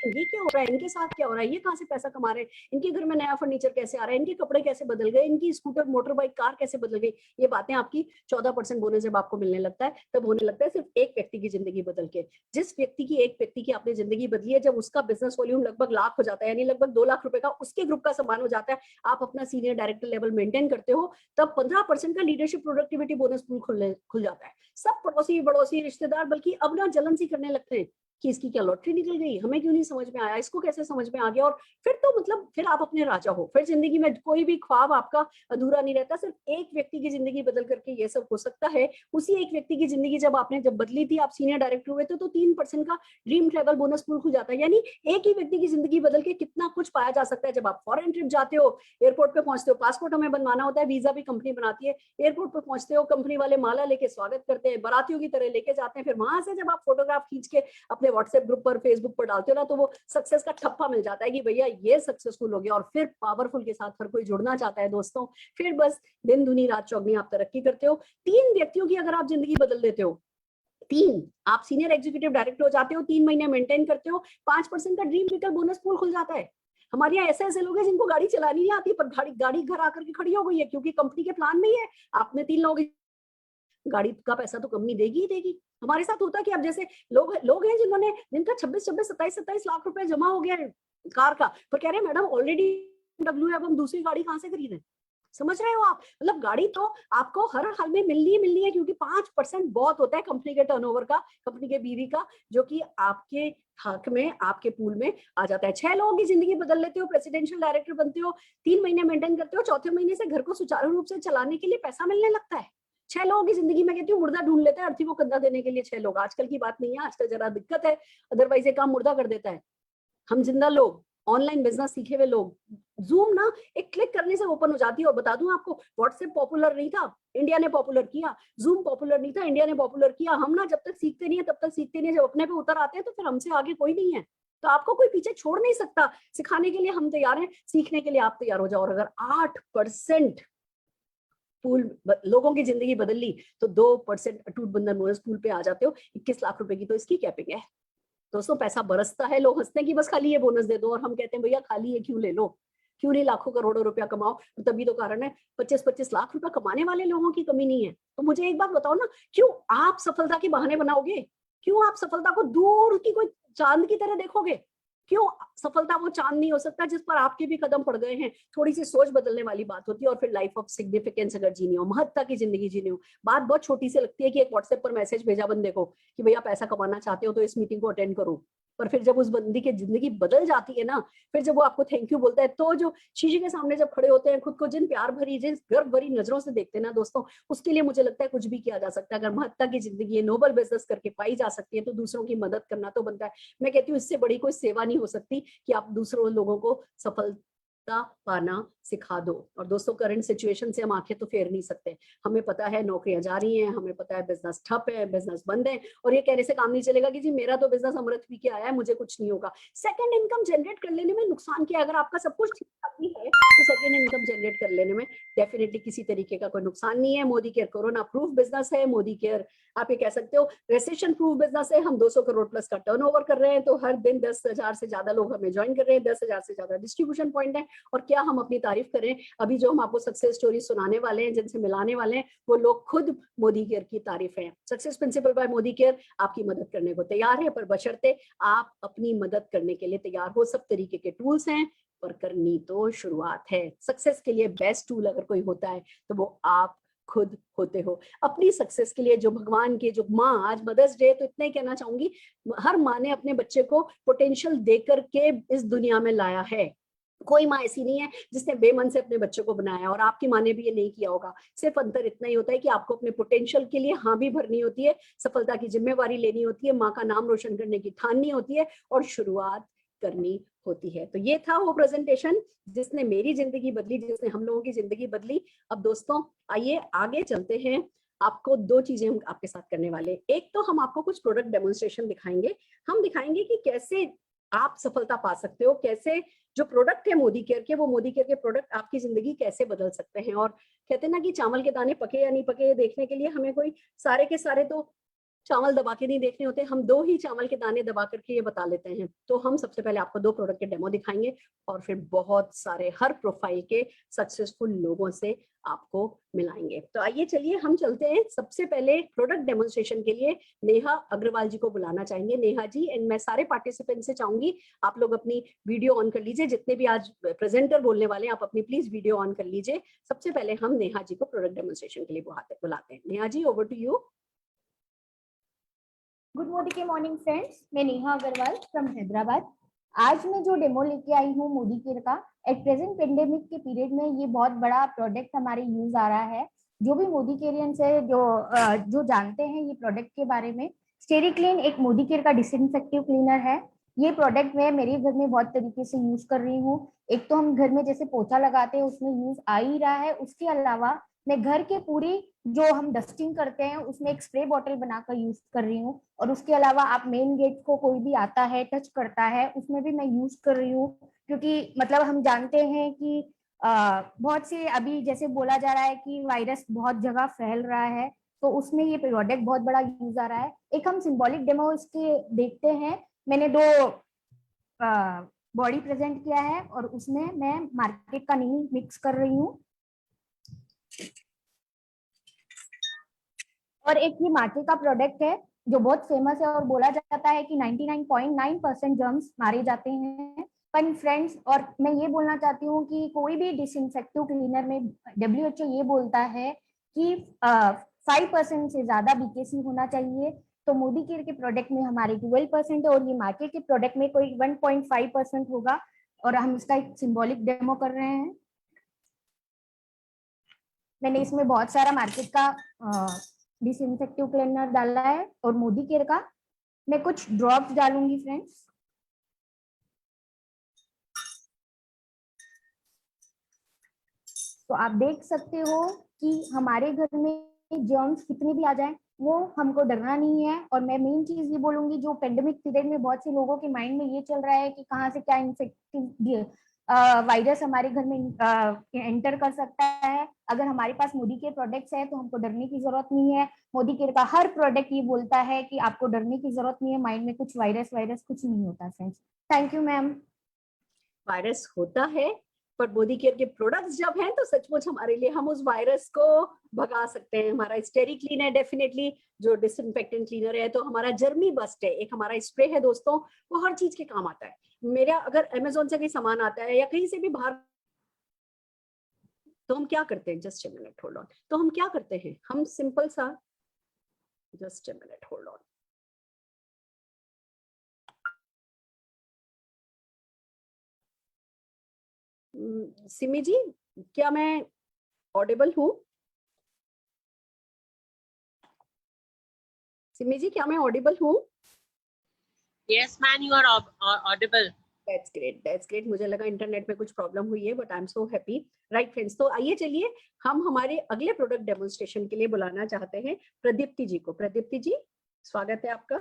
ये क्या हो रहा है, इनके साथ क्या हो रहा है, ये कहाँ से पैसा कमा रहे हैं, इनके घर में नया फर्नीचर कैसे आ रहा है, इनके कपड़े कैसे बदल गए, इनकी स्कूटर, मोटर बाइक, कार कैसे बदल गई। ये बातें आपकी 14% बोनस जब आपको मिलने लगता है, तब होने लगता है सिर्फ एक व्यक्ति की जिंदगी बदल के। जिस व्यक्ति की, एक व्यक्ति की आपने जिंदगी बदली है, जब उसका बिजनेस वॉल्यूम लगभग लाख हो जाता है, यानी लगभग 2 लाख रुपए का उसके ग्रुप का सामान हो जाता है, आप अपना सीनियर डायरेक्टर लेवल मेंटेन करते हो, तब 15% का लीडरशिप प्रोडक्टिविटी बोनस पूल खुल जाता है। सब पड़ोसी पड़ोसी रिश्तेदार बल्कि अब ना जलन सी करने लगते हैं कि इसकी क्या लॉटरी निकल गई, हमें क्यों नहीं समझ में आया, इसको कैसे समझ में आ गया। और फिर तो मतलब फिर आप अपने राजा हो, फिर जिंदगी में कोई भी ख्वाब आपका अधूरा नहीं रहता। सिर्फ एक व्यक्ति की जिंदगी बदल करके ये सब हो सकता है। उसी एक व्यक्ति की जिंदगी जब आपने बदली थी, आप सीनियर डायरेक्टर हुए थे, तो 3% का ड्रीम ट्रेवल बोनस पूल खुल जाता है। यानी एक ही व्यक्ति की जिंदगी बदल के कितना कुछ पाया जा सकता है। जब आप फॉरेन ट्रिप जाते हो, एयरपोर्ट पे पहुंचते हो, पासपोर्ट हमें बनवाना होता है, वीजा भी कंपनी बनाती है, एयरपोर्ट पे पहुंचते हो, कंपनी वाले माला लेके स्वागत करते हैं, बारातियों की तरह लेके जाते हैं, फिर वहां से जब आप फोटोग्राफ खींच के अपने व्हाट्सएप ग्रुप पर, फेसबुक पर डालते हो ना, तो वो सक्सेस का ठप्पा मिल जाता है कि भैया ये सक्सेसफुल हो गया। और फिर पावरफुल के साथ हर कोई जुड़ना चाहता है दोस्तों। फिर बस दिन दुनी रात चौगनी आप तरक्की करते हो। 3 व्यक्तियों की अगर आप जिंदगी बदल देते हो, 3 आप सीनियर एग्जीक्यूटिव डायरेक्टर हो जाते हो, 3 महीने मेंटेन करते हो, 5% का ड्रीम व्हीकल बोनस पूल खुल जाता है। हमारे यहाँ ऐसे ऐसे लोग हैं जिनको गाड़ी चलानी नहीं आती, पर गाड़ी घर आकर के खड़ी हो गई है, क्योंकि कंपनी के प्लान में ही है, आपने 3 लोग, गाड़ी का पैसा तो कंपनी देगी ही देगी। हमारे साथ होता है कि अब जैसे लोग हैं जिनका 26-27 लाख रुपए जमा हो गया है कार का, पर कह रहे हैं मैडम ऑलरेडी डब्ल्यू है, अब हम दूसरी गाड़ी कहाँ से खरीदें। समझ रहे हो आप? मतलब गाड़ी तो आपको हर हाल में मिलनी है, क्योंकि 5% बहुत होता है कंपनी के टर्नओवर का, कंपनी के बीवी का, जो कि आपके हक में, आपके पूल में आ जाता है। 6 लोगों की जिंदगी बदल लेते हो, प्रेसिडेंशियल डायरेक्टर बनते हो, 3 महीने मेंटेन करते हो, चौथे महीने से घर को सुचारू रूप से चलाने के लिए पैसा मिलने लगता है। 6 लोगों की जिंदगी में कहती हूँ मुर्दा ढूंढ लेता है अर्थी को कंधा देने के लिए 6 लोग। आजकल की बात नहीं है, आजकल जरा दिक्कत है, अदरवाइज ये काम मुर्दा कर देता है। हम जिंदा लोग, ऑनलाइन बिजनेस सीखे हुए लोग, जूम ना एक क्लिक करने से ओपन हो जाती है। और बता दूं आपको, व्हाट्सएप पॉपुलर नहीं था, इंडिया ने पॉपुलर किया। जूम पॉपुलर नहीं था, इंडिया ने पॉपुलर किया। हम ना जब तक सीखते नहीं है तब तक सीखते नहीं है, जब अपने पे उतर आते हैं तो फिर हमसे आगे कोई नहीं है। तो आपको कोई पीछे छोड़ नहीं सकता। सिखाने के लिए हम तैयार हैं, सीखने के लिए आप तैयार हो जाओ। और अगर 8% पूल लोगों की जिंदगी बदल ली तो 2% अटूट बंधन बोनस पूल पे आ जाते हो। 21 लाख रुपए की तो इसकी कैपिंग है दोस्तों। पैसा बरसता है, लोग हंसते हैं कि बस खाली ये बोनस दे दो, और हम कहते हैं भैया खाली ये क्यों ले लो, क्यों नहीं लाखों करोड़ों रुपया कमाओ। तो तभी तो कारण है 25-25 लाख रुपया कमाने वाले लोगों की कमी नहीं है। तो मुझे एक बात बताओ ना, क्यों आप सफलता के बहाने बनाओगे? क्यों आप सफलता को दूर की कोई चांद की तरह देखोगे? क्यों? सफलता वो चांद नहीं हो सकता जिस पर आपके भी कदम पड़ गए हैं। थोड़ी सी सोच बदलने वाली बात होती है। और फिर लाइफ ऑफ सिग्निफिकेंस अगर जीनी हो, महत्ता की जिंदगी जीनी हो, बात बहुत छोटी सी लगती है कि एक व्हाट्सएप पर मैसेज भेजा बंदे को कि भैया पैसा कमाना चाहते हो तो इस मीटिंग को अटेंड करो। पर फिर जब उस बंदी की जिंदगी बदल जाती है ना, फिर जब वो आपको थैंक यू बोलता है, तो जो शीशे के सामने जब खड़े होते हैं, खुद को जिन प्यार भरी, जिन गर्व भरी नजरों से देखते हैं ना दोस्तों, उसके लिए मुझे लगता है कुछ भी किया जा सकता है। अगर महत्ता की जिंदगी है, नोबल बिजनेस करके पाई जा सकती है, तो दूसरों की मदद करना तो बनता है। मैं कहती हूँ इससे बड़ी कोई सेवा नहीं हो सकती कि आप दूसरों लोगों को सफलता पाना सिखा दो। और दोस्तों, करंट सिचुएशन से हम आंखें तो फेर नहीं सकते। हमें पता है नौकरियां जा रही हैं, हमें पता है बिजनेस ठप है, बिजनेस बंद है, और ये कहने से काम नहीं चलेगा कि जी मेरा तो बिजनेस अमृत पी के आया है, मुझे कुछ नहीं होगा। सेकंड इनकम जनरेट कर लेने में नुकसान क्या है? अगर आपका सब कुछ ठीक ठाक भी है तो सेकंड इनकम जनरेट कर लेने में डेफिनेटली किसी तरीके का कोई नुकसान नहीं है। Modi care corona proof business है। मोदी केयर आप ये कह सकते हो रेसेशन प्रूफ बिजनेस है। हम 200 करोड़ प्लस का टर्नओवर कर रहे हैं, तो हर दिन 10,000 से ज्यादा लोग हमें ज्वाइन कर रहे हैं, 10,000 से ज्यादा डिस्ट्रीब्यूशन पॉइंट है। और क्या हम अपनी तारीफ करें? अभी जो हम आपको सक्सेस स्टोरी सुनाने वाले हैं, जिनसे मिलाने वाले हैं, वो लोग खुद मोदी केयर की तारीफ है। Success principal bye Modi care आपकी मदद करने को तैयार है, पर बशर्ते आप अपनी मदद करने के लिए तैयार हो। सब तरीके के टूल्स हैं, पर करनी तो शुरुआत है। सक्सेस के लिए बेस्ट टूल अगर कोई होता है तो वो आप खुद होते हो। अपनी सक्सेस के लिए जो भगवान के, जो माँ, आज मदर्स डे, तो इतना ही कहना चाहूंगी, हर माँ ने अपने बच्चे को पोटेंशियल देकर के इस दुनिया में लाया है। कोई माँ ऐसी नहीं है जिसने बेमन से अपने बच्चे को बनाया, और आपकी माँ ने भी ये नहीं किया होगा। सिर्फ अंतर इतना ही होता है कि आपको अपने पोटेंशियल के लिए हाँ भी भरनी होती है, सफलता की जिम्मेवारी लेनी होती है, माँ का नाम रोशन करने की ठाननी होती है, और शुरुआत करनी होती है। तो ये था वो प्रेजेंटेशन जिसने मेरी जिंदगी बदली, जिसने हम लोगों की जिंदगी बदली। अब दोस्तों आइए आगे चलते हैं। आपको दो चीजें हम आपके साथ करने वाले। एक तो हम आपको कुछ प्रोडक्ट डेमोन्स्ट्रेशन दिखाएंगे। हम दिखाएंगे कि कैसे आप सफलता पा सकते हो, कैसे जो प्रोडक्ट है मोदी केयर के, वो मोदी केयर के प्रोडक्ट आपकी जिंदगी कैसे बदल सकते हैं। और कहते हैं ना कि चावल के दाने पके या नहीं पके देखने के लिए हमें कोई सारे के सारे तो चावल दबा के नहीं देखने होते, हम दो ही चावल के दाने दबा करके ये बता लेते हैं। तो हम सबसे पहले आपको दो प्रोडक्ट के डेमो दिखाएंगे, और फिर बहुत सारे हर प्रोफाइल के सक्सेसफुल लोगों से आपको मिलाएंगे। तो आइए चलिए हम चलते हैं। सबसे पहले प्रोडक्ट डेमोन्स्ट्रेशन के लिए नेहा अग्रवाल जी को बुलाना चाहेंगे। नेहा जी, एंड मैं सारे पार्टिसिपेंट से चाहूंगी आप लोग अपनी वीडियो ऑन कर लीजिए। जितने भी आज प्रेजेंटर बोलने वाले हैं, आप अपनी प्लीज वीडियो ऑन कर लीजिए। सबसे पहले हम नेहा जी को प्रोडक्ट डेमोन्स्ट्रेशन के लिए बुलाते हैं। Neha ji, over to you. Good morning friends, मैं नेहा अग्रवाल फ्रॉम हैदराबाद। आज मैं जो डेमो लेके आई हूँ मोदी केयर का, एट प्रेजेंट पेंडेमिक के पीरियड में ये बहुत बड़ा प्रोडक्ट हमारे यूज आ रहा है। जो भी मोदी केरियंस है, जो जानते हैं ये प्रोडक्ट के बारे में, स्टेरी क्लीन एक मोदी केयर का डिसइंफेक्टिव क्लीनर है। ये प्रोडक्ट मैं मेरे घर में बहुत तरीके से यूज कर रही हूँ। एक तो हम घर में जैसे पोछा लगाते हैं उसमें यूज आ ही रहा है, उसके अलावा मैं घर के पूरी जो हम डस्टिंग करते हैं उसमें एक स्प्रे बॉटल बनाकर यूज कर रही हूँ। और उसके अलावा आप मेन गेट को कोई भी आता है टच करता है उसमें भी मैं यूज कर रही हूँ, क्योंकि मतलब हम जानते हैं कि बहुत से अभी जैसे बोला जा रहा है कि वायरस बहुत जगह फैल रहा है, तो उसमें ये प्रोडक्ट बहुत बड़ा यूज आ रहा है। एक हम सिंबॉलिक डेमो इसके देखते हैं। मैंने दो बॉडी प्रेजेंट किया है और उसमें मैं मार्केट का नीम मिक्स कर रही हूँ। और एक ये मार्केट का प्रोडक्ट है जो बहुत फेमस है और बोला जाता है कि 99.9% जर्म्स मारे जाते हैं। पर फ्रेंड्स, और मैं ये बोलना चाहती हूँ कि कोई भी डिसइंफेक्टिव क्लीनर में WHO ये बोलता है कि 5% से ज्यादा बीकेसी होना चाहिए। तो मोदी केयर के प्रोडक्ट में हमारे 12% है और ये मार्केट के प्रोडक्ट में कोई 1.5% होगा। और हम इसका एक सिंबॉलिक डेमो कर रहे हैं। मैंने इसमें बहुत सारा मार्केट का डिसइंफेक्टिव क्लीनर डाला है और मोदी केयर का मैं कुछ ड्रॉप्स डालूंगी फ्रेंड्स। तो आप देख सकते हो कि हमारे घर में जर्म्स कितने भी आ जाए वो हमको डरना नहीं है। और मैं मेन चीज ये बोलूंगी, जो पेंडेमिक पीरियड में बहुत से लोगों के माइंड में ये चल रहा है कि कहाँ से क्या इन्फेक्टिव वायरस हमारे घर में एंटर कर सकता है, अगर हमारे पास मोदी केयर प्रोडक्ट्स है तो हमको डरने की जरूरत नहीं है। मोदी केयर का हर प्रोडक्ट ये बोलता है कि आपको डरने की जरूरत नहीं है, माइंड में कुछ वायरस वायरस कुछ नहीं होता friends. Thank you ma'am. Virus होता है पर मोदी केयर के प्रोडक्ट्स जब हैं तो सचमुच हमारे लिए हम उस वायरस को भगा सकते हैं। हमारा स्टेरी क्लीन है डेफिनेटली, जो डिसइंफेक्टेंट क्लीनर है, तो हमारा जर्मी बस्ट है, एक हमारा स्प्रे है दोस्तों, वो हर चीज के काम आता है। मेरा अगर अमेजोन से कहीं सामान आता है या कहीं से भी बाहर, तो हम क्या करते हैं, just a minute hold on, तो हम क्या करते हैं, हम सिंपल सा, just a minute hold on, Simi ji क्या मैं ऑडिबल हूँ? सिमी जी क्या मैं ऑडिबल हूँ? Yes, man, you are audible. That's great, that's great. मुझे लगा इंटरनेट में कुछ प्रॉब्लम हुई है, but I am so happy. Right friends, तो आइए चलिए हम हमारे अगले प्रोडक्ट डेमोन्स्ट्रेशन के लिए बुलाना चाहते हैं प्रदीप्ति जी को। प्रदीप्ति जी स्वागत है आपका।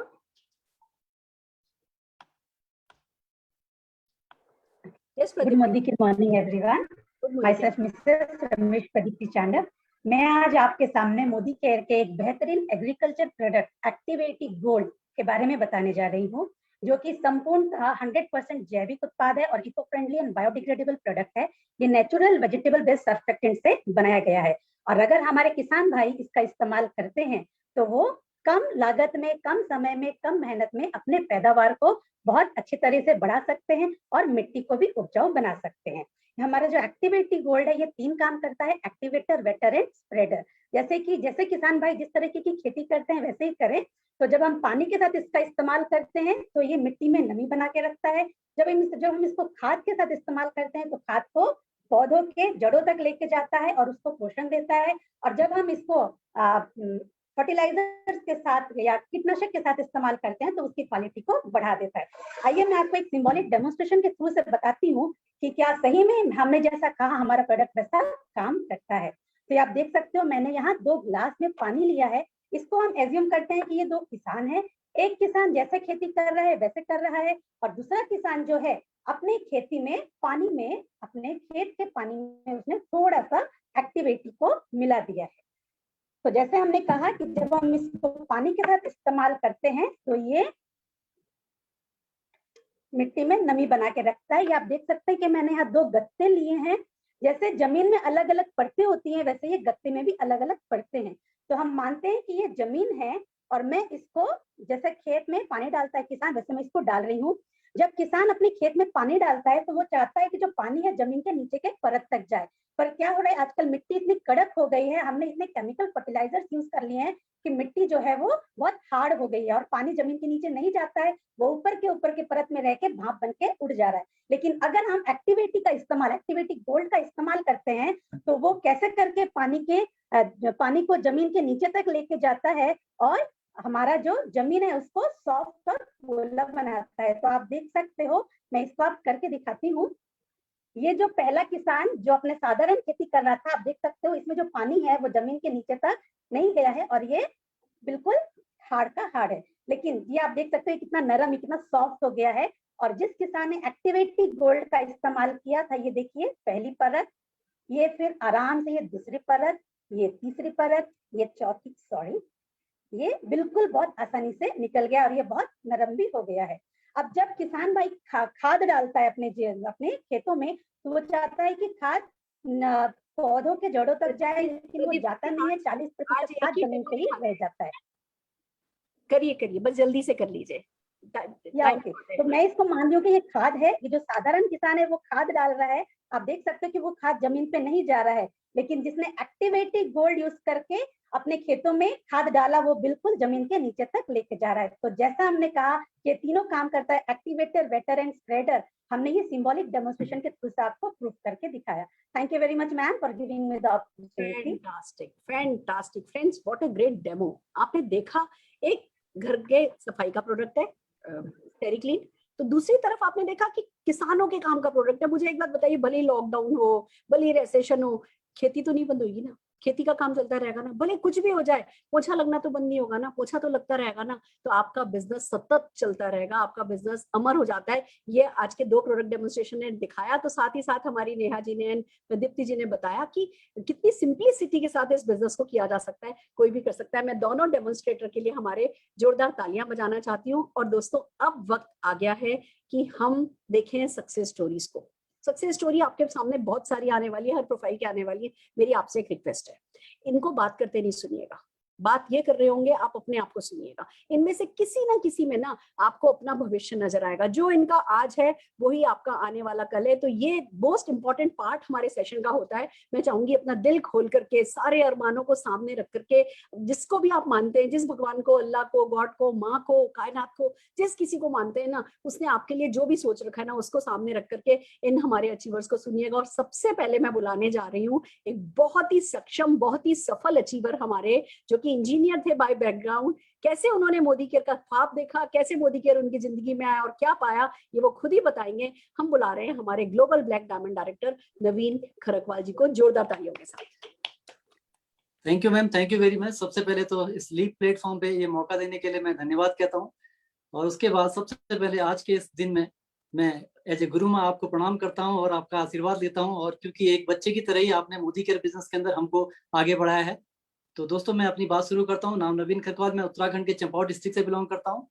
Yes, good morning everyone. Myself Mrs Ramesh Pradipti Chandak. मैं आज आपके सामने मोदी केयर के एक बेहतरीन एग्रीकल्चर प्रोडक्ट एक्टिवेटी गोल्ड के बारे में बताने जा रही हूँ, जो कि संपूर्ण 100% जैविक उत्पाद है और eco friendly and biodegradable product है। ये नेचुरल वेजिटेबल बेस्ड सर्फेक्टेंट से बनाया गया है और अगर हमारे किसान भाई इसका इस्तेमाल करते हैं तो वो कम लागत में, कम समय में, कम मेहनत में अपने पैदावार को बहुत अच्छी तरह से बढ़ा सकते हैं और मिट्टी को भी उपजाऊ बना सकते हैं। हमारा जो एक्टिवेटी गोल्ड है ये 3 काम करता है, एक्टिवेटर, वेटर एंड स्प्रेडर। जैसे किसान भाई जिस तरीके की खेती करते हैं वैसे ही करें। तो जब हम पानी के साथ इसका इस्तेमाल करते हैं तो ये मिट्टी में नमी बना के रखता है। जब हम इसको खाद के साथ इस्तेमाल करते हैं तो खाद को पौधों के जड़ों तक लेके जाता है और उसको पोषण देता है। और जब हम इसको फर्टिलाइजर्स के साथ या कीटनाशक के साथ इस्तेमाल करते हैं तो उसकी क्वालिटी को बढ़ा देता है। आइए मैं आपको एक सिंबॉलिक डेमोन्स्ट्रेशन के थ्रू से बताती हूँ कि क्या सही में हमने जैसा कहा हमारा प्रोडक्ट वैसा काम करता है। तो आप देख सकते हो मैंने यहाँ 2 ग्लास में पानी लिया है। इसको हम एज्यूम करते हैं कि ये 2 किसान हैं। एक किसान जैसे खेती कर रहा है वैसे कर रहा है और दूसरा किसान जो है अपने खेती में पानी में, अपने खेत के पानी में उसने थोड़ा सा एक्टिवेटी को मिला दिया है। तो जैसे हमने कहा कि जब हम इसको पानी के साथ इस्तेमाल करते हैं तो ये मिट्टी में नमी बना के रखता है। ये आप देख सकते हैं कि मैंने यहाँ 2 गत्ते लिए हैं। जैसे जमीन में अलग अलग परतें होती हैं वैसे ये गत्ते में भी अलग अलग परतें हैं। तो हम मानते हैं कि ये जमीन है और मैं इसको, जैसे खेत में पानी डालता है किसान वैसे मैं इसको डाल रही हूँ। जब किसान अपने खेत में पानी डालता है तो वो चाहता है कि जो पानी है जमीन के नीचे के परत तक जाए। पर क्या हो रहा है, आजकल मिट्टी इतनी कड़क हो गई है, हमने इतने केमिकल फर्टिलाइजर्स यूज कर लिए हैं कि मिट्टी जो है वो बहुत हार्ड हो गई है और पानी जमीन के नीचे नहीं जाता है, वो ऊपर के परत में रह के भाप बन के उड़ जा रहा है। लेकिन अगर हम एक्टिवेटी गोल्ड का इस्तेमाल करते हैं तो वो कैसे करके पानी को जमीन के नीचे तक लेके जाता है और हमारा जो जमीन है उसको सॉफ्ट और पोला बनाता है। तो आप देख सकते हो, मैं इसको आप करके दिखाती हूँ। ये जो पहला किसान जो अपने साधारण खेती कर रहा था, आप देख सकते हो इसमें जो पानी है वो जमीन के नीचे तक नहीं गया है और ये बिल्कुल हार्ड का हार्ड है। लेकिन ये आप देख सकते हो कितना नरम, इतना सॉफ्ट हो गया है। और जिस किसान ने एक्टिवेटी गोल्ड का इस्तेमाल किया था, ये देखिए पहली परत, ये फिर आराम से ये दूसरी परत, ये तीसरी परत, ये चौथी, ये बिल्कुल बहुत आसानी से निकल गया और ये बहुत नरम भी हो गया है। अब जब किसान भाई खाद डालता है अपने खेतों में तो वो चाहता है कि खाद पौधों के जड़ों तक जाए, लेकिन वो जाता नहीं है, 40% खाद जमीन पे ही रह जाता है। करिए बस जल्दी से कर लीजिए। ओके, तो मैं इसको मान रही हूँ कि ये खाद है। ये जो साधारण किसान है वो खाद डाल रहा है, आप देख सकते हो कि वो खाद जमीन पे नहीं जा रहा है। लेकिन जिसने एक्टिवेटी गोल्ड यूज करके अपने खेतों में खाद डाला वो बिल्कुल जमीन के नीचे तक लेके जा रहा है। तो जैसा हमने कहा ये तीनों काम करता है, एक्टिवेटर, वेटर एंड स्प्रेडर। हमने ये सिंबॉलिक डेमोन्स्ट्रेशन के थ्रू से आपको प्रूफ करके दिखाया। Thank you very much ma'am for giving me the opportunity. Fantastic friends, what a great demo. आपने देखा एक घर के सफाई का प्रोडक्ट है स्टेरी क्लीन, तो दूसरी तरफ आपने देखा कि किसानों के काम का प्रोडक्ट है। मुझे एक बात बताइए, भले लॉकडाउन हो, भले रेसेशन हो, खेती तो नहीं बंद होगी ना, खेती का काम चलता रहेगा ना, भले कुछ भी हो जाए, पोछा लगना तो बंद नहीं होगा ना, पोछा तो लगता रहेगा ना। तो आपका बिजनेस सतत चलता रहेगा, आपका बिजनेस अमर हो जाता है। ये आज के 2 प्रोडक्ट डेमोन्स्ट्रेशन ने दिखाया। तो साथ ही साथ हमारी नेहा जी ने, प्रदीप्ति जी ने बताया कि कितनी सिंपलिसिटी के साथ इस बिजनेस को किया जा सकता है, कोई भी कर सकता है। मैं दोनों डेमोन्स्ट्रेटर के लिए हमारे जोरदार तालियां बजाना चाहती हूँ। और दोस्तों, अब वक्त आ गया है कि हम देखें सक्सेस स्टोरीज को। सक्सेस स्टोरी आपके सामने बहुत सारी आने वाली है, हर प्रोफाइल की आने वाली है। मेरी आपसे एक रिक्वेस्ट है, इनको बात करते नहीं सुनिएगा, बात ये कर रहे होंगे, आप अपने आप को सुनिएगा। इनमें से किसी ना किसी में ना आपको अपना भविष्य नजर आएगा। जो इनका आज है वही आपका आने वाला कल है। तो ये मोस्ट इंपॉर्टेंट पार्ट हमारे सेशन का होता है। मैं चाहूंगी अपना दिल खोल करके, सारे अरमानों को सामने रख करके, जिसको भी आप मानते हैं, जिस भगवान को, अल्लाह को, गॉड को, माँ को, कायनात को, जिस किसी को मानते हैं ना, उसने आपके लिए जो भी सोच रखा है ना, उसको सामने रख करके इन हमारे अचीवर्स को सुनिएगा। और सबसे पहले मैं बुलाने जा रही हूँ एक बहुत ही सक्षम, बहुत ही सफल अचीवर हमारे, जो इंजीनियर थे बाय बैकग्राउंड। कैसे उन्होंने मोदी केयर का ख्वाब देखा, कैसे मोदी केयर उनकी जिंदगी में आया और क्या पाया, ये वो खुद ही बताएंगे। हम बुला रहे हैं हमारे ग्लोबल ब्लैक डायमंड डायरेक्टर नवीन खरकवाल जी को, जोरदार तालियों के साथ। Thank you ma'am, thank you very much. सबसे पहले तो इस लीप प्लेटफॉर्म पे ये मौका देने के लिए मैं धन्यवाद कहता हूँ। और उसके बाद सबसे पहले आज के इस दिन में मैं एज ए गुरु माँ आपको प्रणाम करता हूँ और आपका आशीर्वाद लेता हूँ। और क्योंकि एक बच्चे की तरह ही आपने मोदी केयर बिजनेस के अंदर हमको आगे बढ़ाया है। तो दोस्तों, मैं अपनी बात शुरू करता हूँ। नाम नवीन खरकवाल, मैं उत्तराखंड के चंपावत डिस्ट्रिक्ट से बिलोंग करता हूँ।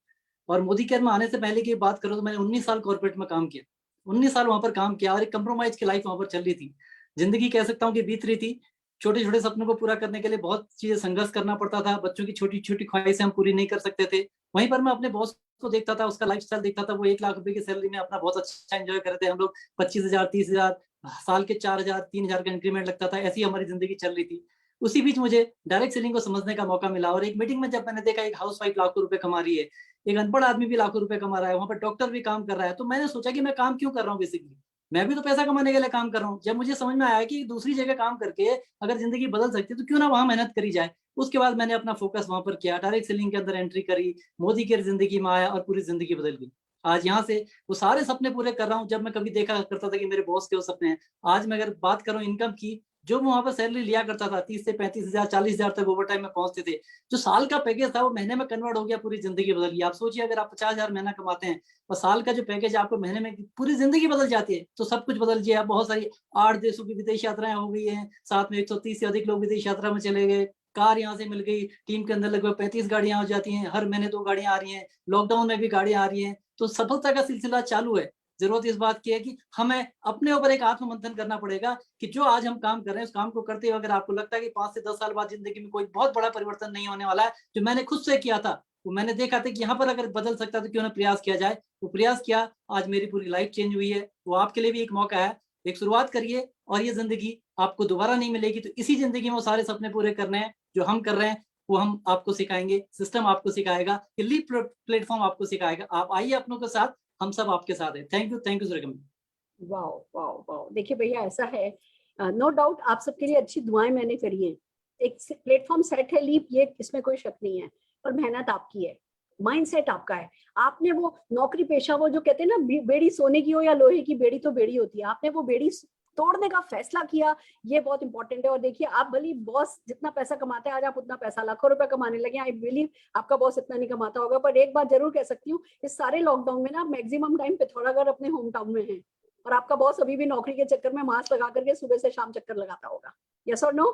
और मोदी केयर में आने से पहले की बात करूँ तो मैंने 19 साल कॉर्पोरेट में काम किया, 19 साल वहां पर काम किया और एक कंप्रोमाइज की लाइफ वहां पर चल रही थी। जिंदगी कह सकता हूँ कि बीत रही थी। छोटे छोटे सपनों को पूरा करने के लिए बहुत चीजें संघर्ष करना पड़ता था। बच्चों की छोटी छोटी ख्वाहिशें हम पूरी नहीं कर सकते थे। वहीं पर मैं अपने बॉस को देखता था, उसका लाइफस्टाइल देखता था। वो 1 लाख रुपए की सैलरी में अपना बहुत अच्छा एंजॉय कर रहे थे। हम लोग 25,000, 30,000, साल के 4,000, 3,000 का इंक्रीमेंट लगता था। ऐसी हमारी जिंदगी चल रही थी। उसी बीच मुझे डायरेक्ट सेलिंग को समझने का मौका मिला। और एक मीटिंग में जब मैंने देखा एक हाउसवाइफ लाखों रुपए कमा रही है, एक अनपढ़ आदमी भी लाखों रुपए कमा रहा है, वहां पर डॉक्टर भी काम कर रहा है, तो मैंने सोचा कि मैं काम क्यों कर रहा हूँ। बेसिकली मैं भी तो पैसा कमाने के लिए काम कर रहा हूँ। जब मुझे समझ में आया कि दूसरी जगह काम करके अगर जिंदगी बदल सकती है तो क्यों ना वहां मेहनत करी जाए। उसके बाद मैंने अपना फोकस वहां पर किया, डायरेक्ट सेलिंग के अंदर एंट्री करी, मोदी केयर जिंदगी में आया और पूरी जिंदगी बदल गई। आज यहाँ से वो सारे सपने पूरे कर रहा हूँ जब मैं कभी देखा करता था कि मेरे बॉस के वो सपने हैं। आज मैं अगर बात करूँ इनकम की, जो वहां पर सैलरी लिया करता था 30 से 35,000, 40,000 तक ओवर टाइम में पहुंचते थे, जो साल का पैकेज था वो महीने में कन्वर्ट हो गया, पूरी जिंदगी बदल गई। आप सोचिए, अगर आप 50,000 महीना कमाते हैं और साल का जो पैकेज आपको महीने में, पूरी जिंदगी बदल जाती है। तो सब कुछ बदल गया। बहुत सारी 8 देशों की विदेश यात्राएं हो गई हैं, साथ में 130 से अधिक लोग विदेश यात्रा में चले गए, कार यहाँ से मिल गई, टीम के अंदर लगभग 35 गाड़ियां हो जाती हैं, हर महीने 2 गाड़ियां आ रही हैं, लॉकडाउन में भी गाड़ियां आ रही हैं। तो सफलता का सिलसिला चालू है। जरूरत इस बात की है कि हमें अपने ऊपर एक आत्ममंथन करना पड़ेगा कि जो आज हम काम कर रहे हैं उस काम को करते हुए अगर आपको लगता है कि 5 से 10 साल बाद जिंदगी में कोई बहुत बड़ा परिवर्तन नहीं होने वाला है, जो मैंने खुद से किया था, वो मैंने देखा था कि यहाँ पर अगर बदल सकता तो क्यों ना प्रयास किया जाए। वो प्रयास किया, आज मेरी पूरी लाइफ चेंज हुई है। वो आपके लिए भी एक मौका है, एक शुरुआत करिए और ये जिंदगी आपको दोबारा नहीं मिलेगी। तो इसी जिंदगी में वो सारे सपने पूरे करने हैं जो हम कर रहे हैं, वो हम आपको सिखाएंगे, सिस्टम आपको सिखाएगा, लीप प्लेटफॉर्म आपको सिखाएगा। आप आइए अपनों के साथ, हम सब आपके साथ हैं। Thank you sir. Wow wow wow, देखिए भैया, ऐसा है, नो डाउट आप सबके लिए अच्छी दुआएं मैंने करी हैं। एक प्लेटफॉर्म सेट है लीप, ये इसमें कोई शक नहीं है, पर मेहनत आपकी है, माइंडसेट आपका है। आपने वो नौकरी पेशा, वो जो कहते हैं ना, बेड़ी सोने की हो या लोहे की, बेड़ी तो बेड़ी होती है, आपने वो बेड़ी तोड़ने का फैसला किया, ये बहुत इंपॉर्टेंट है। और देखिए, आप भली बॉस जितना पैसा कमाते हैं, आज आप उतना पैसा, लाखों रुपए कमाने लगे। आई बिलीव आपका बॉस इतना नहीं कमाता होगा, पर एक बात जरूर कह सकती हूँ, इस सारे लॉकडाउन में ना मैक्सिमम टाइम पिथौरागढ़ अपने होम टाउन में है, और आपका बॉस अभी भी नौकरी के चक्कर में मास्क लगा करके सुबह से शाम चक्कर लगाता होगा। यस और नो?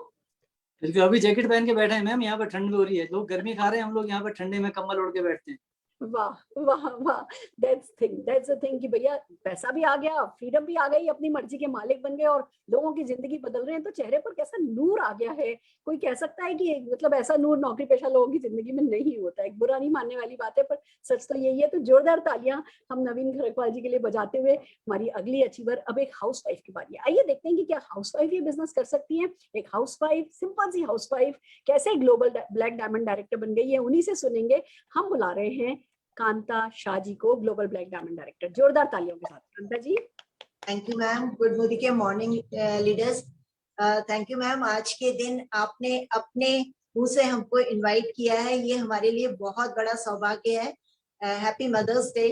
बिल्कुल, अभी जैकेट पहन के बैठे हैं मैम, यहाँ पर ठंड हो रही है, लोग गर्मी खा रहे हैं, हम लोग यहाँ पर ठंडे में कंबल ओढ़ के बैठते हैं। वाह वाह वाह, दैट्स द थिंग कि भैया पैसा भी आ गया, फ्रीडम भी आ गई, अपनी मर्जी के मालिक बन गए और लोगों की जिंदगी बदल रहे हैं। तो चेहरे पर कैसा नूर आ गया है। कोई कह सकता है कि मतलब ऐसा नूर नौकरी पेशा लोगों की जिंदगी में नहीं होता है, बुरा नहीं मानने वाली बात है, पर सच तो यही है। तो जोरदार तालियां हम नवीन खरकवाल जी के लिए बजाते हुए, हमारी अगली अचीवर अब एक हाउसवाइफ की बारी है। आइए देखते हैं कि क्या हाउसवाइफ ये बिजनेस कर सकती है। एक हाउसवाइफ, सिंपल सी हाउसवाइफ, कैसे ग्लोबल ब्लैक डायमंड डायरेक्टर बन गई है, उन्हीं से सुनेंगे। हम बुला रहे हैं कांता शाह जी को, ग्लोबल ब्लैक डायमंड डायरेक्टर। जोरदार तालियों के साथ Kanta ji. Thank you ma'am. Good Modi care morning leaders, thank you ma'am. आज के दिन आपने अपने मुंह से हमको इनवाइट किया है, ये हमारे लिए बहुत बड़ा सौभाग्य है। Happy mother's day.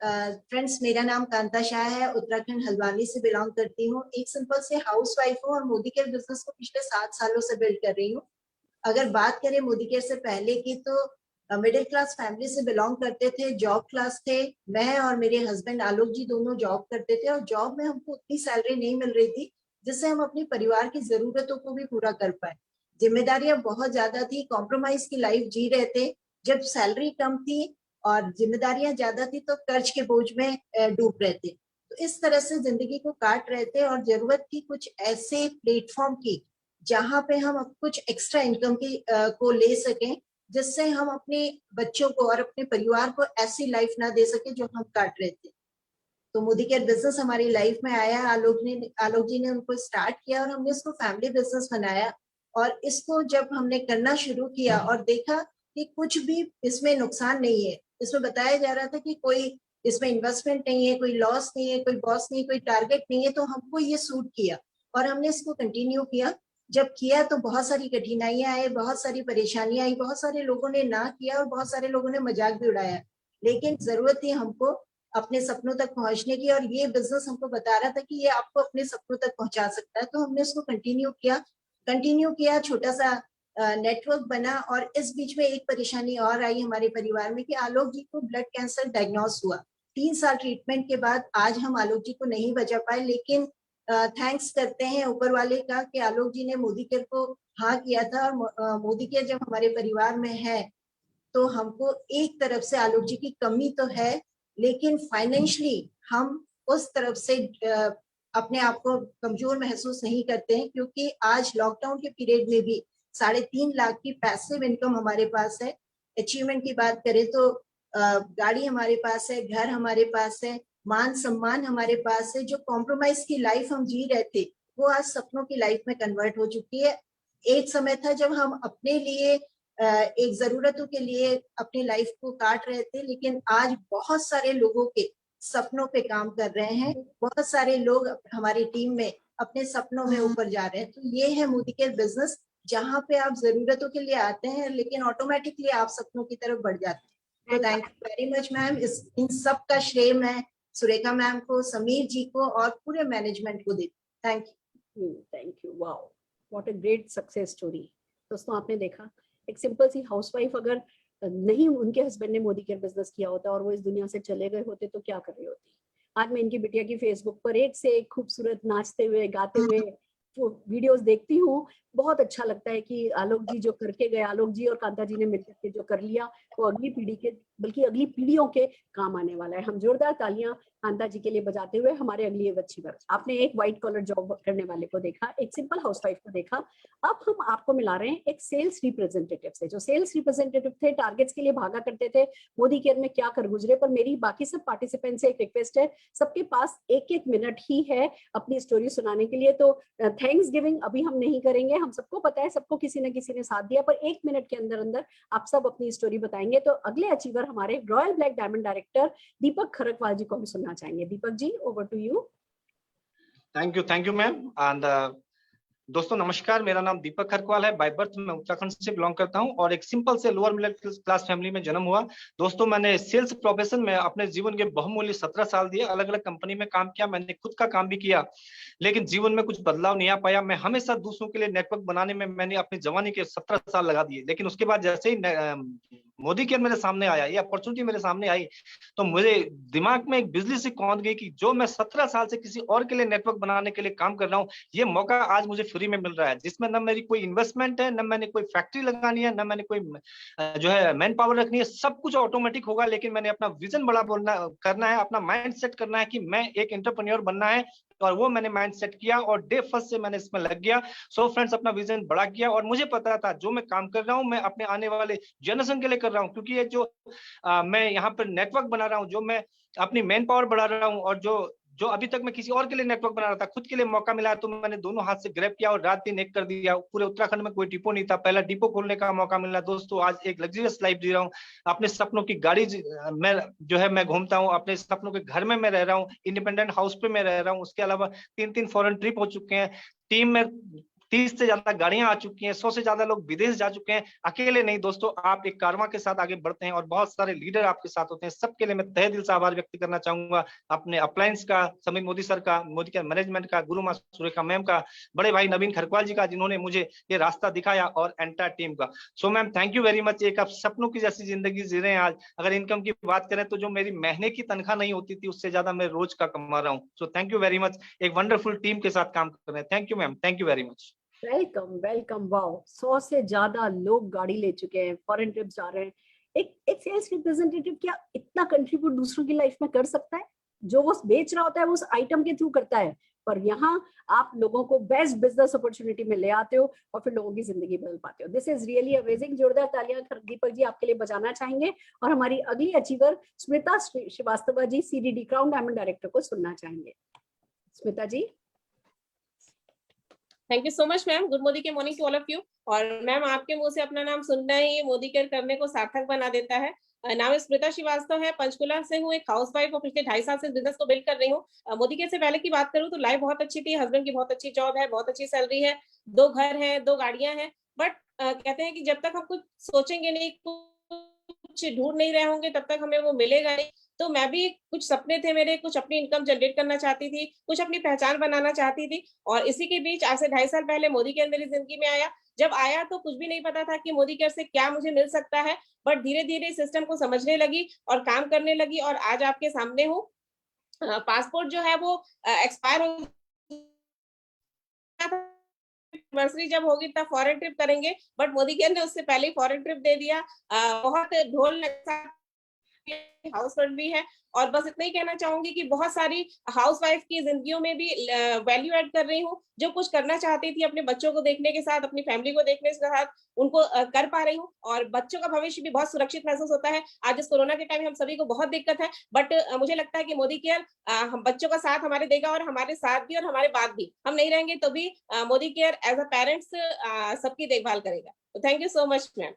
फ्रेंड्स, मेरा नाम कांता शाह है, उत्तराखंड हल्द्वानी से बिलोंग करती हूँ। एक सिंपल से हाउस वाइफ हूँ और मोदी केयर बिजनेस को पिछले 7 सालों से बिल्ड कर रही हूँ। अगर बात करें मोदी केयर से पहले की, तो मिडिल क्लास फैमिली से बिलोंग करते थे, जॉब क्लास थे। मैं और मेरे हस्बैंड आलोक जी दोनों जॉब करते थे और जॉब में हमको उतनी सैलरी नहीं मिल रही थी जिससे हम अपने परिवार की जरूरतों को भी पूरा कर पाए। जिम्मेदारियां बहुत ज्यादा थी, कॉम्प्रोमाइज की लाइफ जी रहे थे। जब सैलरी कम थी और जिम्मेदारियां ज्यादा थी तो कर्ज के बोझ में डूब रहे थे। तो इस तरह से जिंदगी को काट रहे थे और जरूरत थी कुछ ऐसे प्लेटफॉर्म की जहां पे हम कुछ एक्स्ट्रा इनकम की को ले सकें, जिससे हम अपने बच्चों को और अपने परिवार को ऐसी लाइफ ना दे सके जो हम काट रहे थे। तो मोदी केयर बिजनेस हमारी लाइफ में आया, आलोक जी ने उनको स्टार्ट किया और हमने इसको फैमिली बिजनेस बनाया। और इसको जब हमने करना शुरू किया और देखा कि कुछ भी इसमें नुकसान नहीं है, इसमें बताया जा रहा था कि कोई इसमें इन्वेस्टमेंट नहीं है, कोई लॉस नहीं है, कोई बॉस नहीं है, कोई टारगेट नहीं है, तो हमको ये सूट किया और हमने इसको कंटिन्यू किया। जब किया तो बहुत सारी कठिनाइयां आई, बहुत सारी परेशानियां आई, बहुत सारे लोगों ने ना किया और बहुत सारे लोगों ने मजाक भी उड़ाया, लेकिन जरूरत थी हमको अपने सपनों तक पहुंचने की और ये बिजनेस हमको बता रहा था कि ये आपको अपने सपनों तक पहुंचा सकता है। तो हमने उसको कंटिन्यू किया, छोटा सा नेटवर्क बना। और इस बीच में एक परेशानी और आई हमारे परिवार में कि आलोक जी को ब्लड कैंसर डायग्नोस हुआ। 3 साल ट्रीटमेंट के बाद आज हम आलोक जी को नहीं बचा पाए, लेकिन थैंक्स करते हैं ऊपर वाले का कि आलोक जी ने मोदी केयर को हाँ किया था। और मोदी केयर जब हमारे परिवार में है तो हमको एक तरफ से आलोक जी की कमी तो है, लेकिन फाइनेंशियली हम उस तरफ से अपने आप को कमजोर महसूस नहीं करते हैं, क्योंकि आज लॉकडाउन के पीरियड में भी 3.5 लाख की पैसिव इनकम हमारे पास है। अचीवमेंट की बात करें तो गाड़ी हमारे पास है, घर हमारे पास है, मान सम्मान हमारे पास है। जो कॉम्प्रोमाइज की लाइफ हम जी रहे थे वो आज सपनों की लाइफ में कन्वर्ट हो चुकी है। एक समय था जब हम अपने लिए एक जरूरतों के लिए अपनी लाइफ को काट रहे थे, लेकिन आज बहुत सारे लोगों के सपनों पे काम कर रहे हैं। बहुत सारे लोग हमारी टीम में अपने सपनों में ऊपर जा रहे हैं। तो ये है मोदी केयर बिजनेस, जहाँ पे आप जरूरतों के लिए आते हैं लेकिन ऑटोमेटिकली आप सपनों की तरफ बढ़ जाते हैं। तो thank you very much ma'am. इन सब का श्रेय मैं सुरेखा मैम को, समीर जी को और पूरे मैनेजमेंट को देती हूँ। Thank you. Wow, what a great success story. दोस्तों, आपने देखा एक सिंपल सी हाउसवाइफ अगर नहीं उनके हस्बैंड ने मोदी केयर बिजनेस किया होता और वो इस दुनिया से चले गए होते तो क्या कर रही होती। आज मैं इनकी बिटिया की फेसबुक पर एक से एक खूबसूरत नाचते हुए गाते हुए वीडियोस देखती हूँ। बहुत अच्छा लगता है कि आलोक जी जो करके गए, आलोक जी और कांता जी ने मिलकर के जो कर लिया वो अगली पीढ़ी के, बल्कि अगली पीढ़ियों के काम आने वाला है। हम जोरदार तालियां कांता जी के लिए बजाते हुए हमारे अगली बच्ची पर। आपने एक व्हाइट कॉलर जॉब करने वाले को देखा, एक सिंपल हाउसवाइफ को देखा। अब हम आपको मिला रहे हैं एक सेल्स रिप्रेजेंटेटिव से। जो सेल्स रिप्रेजेंटेटिव थे, टारगेट्स के लिए भागा करते थे, मोदी केयर में क्या कर गुजरे। पर मेरी बाकी सब पार्टिसिपेंट से एक रिक्वेस्ट है, सबके पास 1-1 मिनट ही है अपनी स्टोरी सुनाने के लिए। तो थैंक्स गिविंग अभी हम नहीं करेंगे, हम सबको पता है सबको किसी न किसी ने साथ दिया, पर 1 मिनट के अंदर अंदर आप सब अपनी स्टोरी बताएंगे। तो अगले अचीवर हमारे royal black diamond director Deepak Kharakwal ji को हम सुनना चाहेंगे। Deepak ji, over to you. Thank you ma'am. And दोस्तों नमस्कार, मेरा नाम दीपक खरकवाल है। बाय बर्थ मैं उत्तराखंड से बिलोंग करता हूं और एक सिंपल से लोअर मिडिल क्लास फैमिली में जन्म हुआ। दोस्तों, मैंने सेल्स प्रोफेशन में अपने जीवन के बहुमूल्य 17 साल दिए। अलग अलग कंपनी में काम किया, मैंने खुद का काम भी किया, लेकिन जीवन में कुछ बदलाव नहीं आ पाया। मैं हमेशा दूसरों के लिए नेटवर्क बनाने में मैंने अपनी जवानी के 17 साल लगा दिए, लेकिन उसके बाद जैसे ही मोदी केयर मेरे सामने आया, ये अपॉर्चुनिटी मेरे सामने आई, तो मुझे दिमाग में एक बिजली सी कौंध गई कि जो मैं 17 साल से किसी और के लिए नेटवर्क बनाने के लिए काम कर रहा हूँ, ये मौका आज मुझे फ्री में मिल रहा है, जिसमें न मेरी कोई इन्वेस्टमेंट है, न मैंने कोई फैक्ट्री लगानी है, न मैंने कोई जो है मैन पावर रखनी है। सब कुछ ऑटोमेटिक होगा, लेकिन मैंने अपना विजन बड़ा करना है, अपना माइंड सेट करना है कि मैं एक एंटरप्रेन्योर बनना है, और वो मैंने माइंड सेट किया और डे फर्स्ट से मैंने इसमें लग गया। सो फ्रेंड्स, अपना विजन बड़ा किया और मुझे पता था जो मैं काम कर रहा हूँ मैं अपने आने वाले जनरेशन के लिए कर रहा हूँ, क्योंकि ये जो मैं यहाँ पर नेटवर्क बना रहा हूँ, जो मैं अपनी मैन पावर बढ़ा रहा हूँ, और जो अभी तक मैं किसी और के लिए नेटवर्क बना रहा था, खुद के लिए मौका मिला तो मैंने दोनों हाथ से ग्रैब किया और रात दिन एक कर दिया। पूरे उत्तराखंड में कोई डिपो नहीं था, पहला डिपो खोलने का मौका मिला। दोस्तों, आज एक लग्जरियस लाइफ जी रहा हूँ, अपने सपनों की गाड़ी मैं घूमता हूँ, अपने सपनों के घर में मैं रह रहा हूँ, इंडिपेंडेंट हाउस पे मैं रह रहा हूँ। उसके अलावा 3 फॉरेन ट्रिप हो चुके हैं। टीम में 30 से ज्यादा गाड़ियां आ चुकी हैं, 100 से ज्यादा लोग विदेश जा चुके हैं। अकेले नहीं दोस्तों, आप एक कारवां के साथ आगे बढ़ते हैं और बहुत सारे लीडर आपके साथ होते हैं। सबके लिए मैं तहे दिल से आभार व्यक्त करना चाहूंगा, अपने अप्लायंस का, समीर मोदी सर का, मोदी केयर मैनेजमेंट का, गुरुमा सुरेखा मैम का, बड़े भाई नवीन खरकवाल जी का, जिन्होंने मुझे ये रास्ता दिखाया, और एंटायर टीम का। So ma'am thank you very much. एक आप सपनों की जैसी जिंदगी जी रहे हैं आज। अगर इनकम की बात करें तो जो मेरी महीने की तनख्वाह नहीं होती थी, उससे ज्यादा मैं रोज का कमा रहा हूँ। So thank you very much. एक वंडरफुल टीम के साथ काम कर रहे हैं। Thank you ma'am, thank you very much. Welcome welcome. Wow, 100 से ज्यादा लोग गाड़ी ले चुके हैं, फॉरेन ट्रिप जा रहे हैं। एक सेल्स रिप्रेजेंटेटिव क्या इतना कंट्रीब्यूट दूसरों की लाइफ में कर सकता है? जो वो बेच रहा होता है वो उस आइटम के थ्रू करता है, पर यहाँ आप लोगों को बेस्ट बिजनेस अपॉर्चुनिटी में ले आते हो और फिर लोगों की जिंदगी बदल पाते हो। This is really amazing. जोरदार तालियां दीपक जी आपके लिए बजाना चाहेंगे और हमारी अगली achiever Smita Srivastava ji, CDD crown diamond director को सुनना चाहेंगे। Smita ji. Thank you so much ma'am. Good Modi care morning to all of you. और मैम आपके मुंह से अपना नाम सुनना ही मोदी केयर करने को सार्थक बना देता है। नाम स्मिता श्रीवास्तव है, पंचकुला से हूँ, एक हाउसवाइफ और पिछले 2.5 साल से बिजनेस को बिल्ड कर रही हूँ। मोदी केयर से पहले की बात करूँ तो लाइफ बहुत अच्छी थी, हस्बैंड की बहुत अच्छी जॉब है, बहुत अच्छी सैलरी है, 2 घर है, 2 गाड़ियां हैं। बट कहते हैं कि जब तक हम कुछ सोचेंगे नहीं, कुछ ढूंढ नहीं रहे होंगे, तब तक हमें वो मिलेगा नहीं। तो मैं भी, कुछ सपने थे मेरे, कुछ अपनी इनकम जनरेट करना चाहती थी, कुछ अपनी पहचान बनाना चाहती थी, और इसी के बीच आज से 2.5 साल पहले मोदी केयर मेरी जिंदगी में आया। जब आया तो कुछ भी नहीं पता था कि मोदी केयर से क्या मुझे मिल सकता है, बट धीरे धीरे सिस्टम को समझने लगी और काम करने लगी, और आज आपके सामने हूँ। पासपोर्ट जो है वो एक्सपायर हो, एनिवर्सरी जब होगी तब फॉरेन ट्रिप करेंगे, बट मोदी केयर ने उससे पहले ही फॉरेन ट्रिप दे दिया। बहुत ढोल हाउस फ्रंट भी है, और बस इतना ही कहना चाहूंगी कि बहुत सारी हाउसवाइफ की जिंदगियों में भी वैल्यू ऐड कर रही हूँ। जो कुछ करना चाहती थी अपने बच्चों को देखने के साथ, अपनी फैमिली को देखने के साथ, उनको कर पा रही हूँ, और बच्चों का भविष्य भी बहुत सुरक्षित महसूस होता है। आज इस कोरोना के टाइम हम सभी को बहुत दिक्कत है, बट मुझे लगता है कि मोदी केयर हम बच्चों का साथ हमारे देगा, और हमारे साथ भी और हमारे बाद भी, हम नहीं रहेंगे तो भी Modi care as a parents सबकी देखभाल करेगा। तो thank you so much ma'am.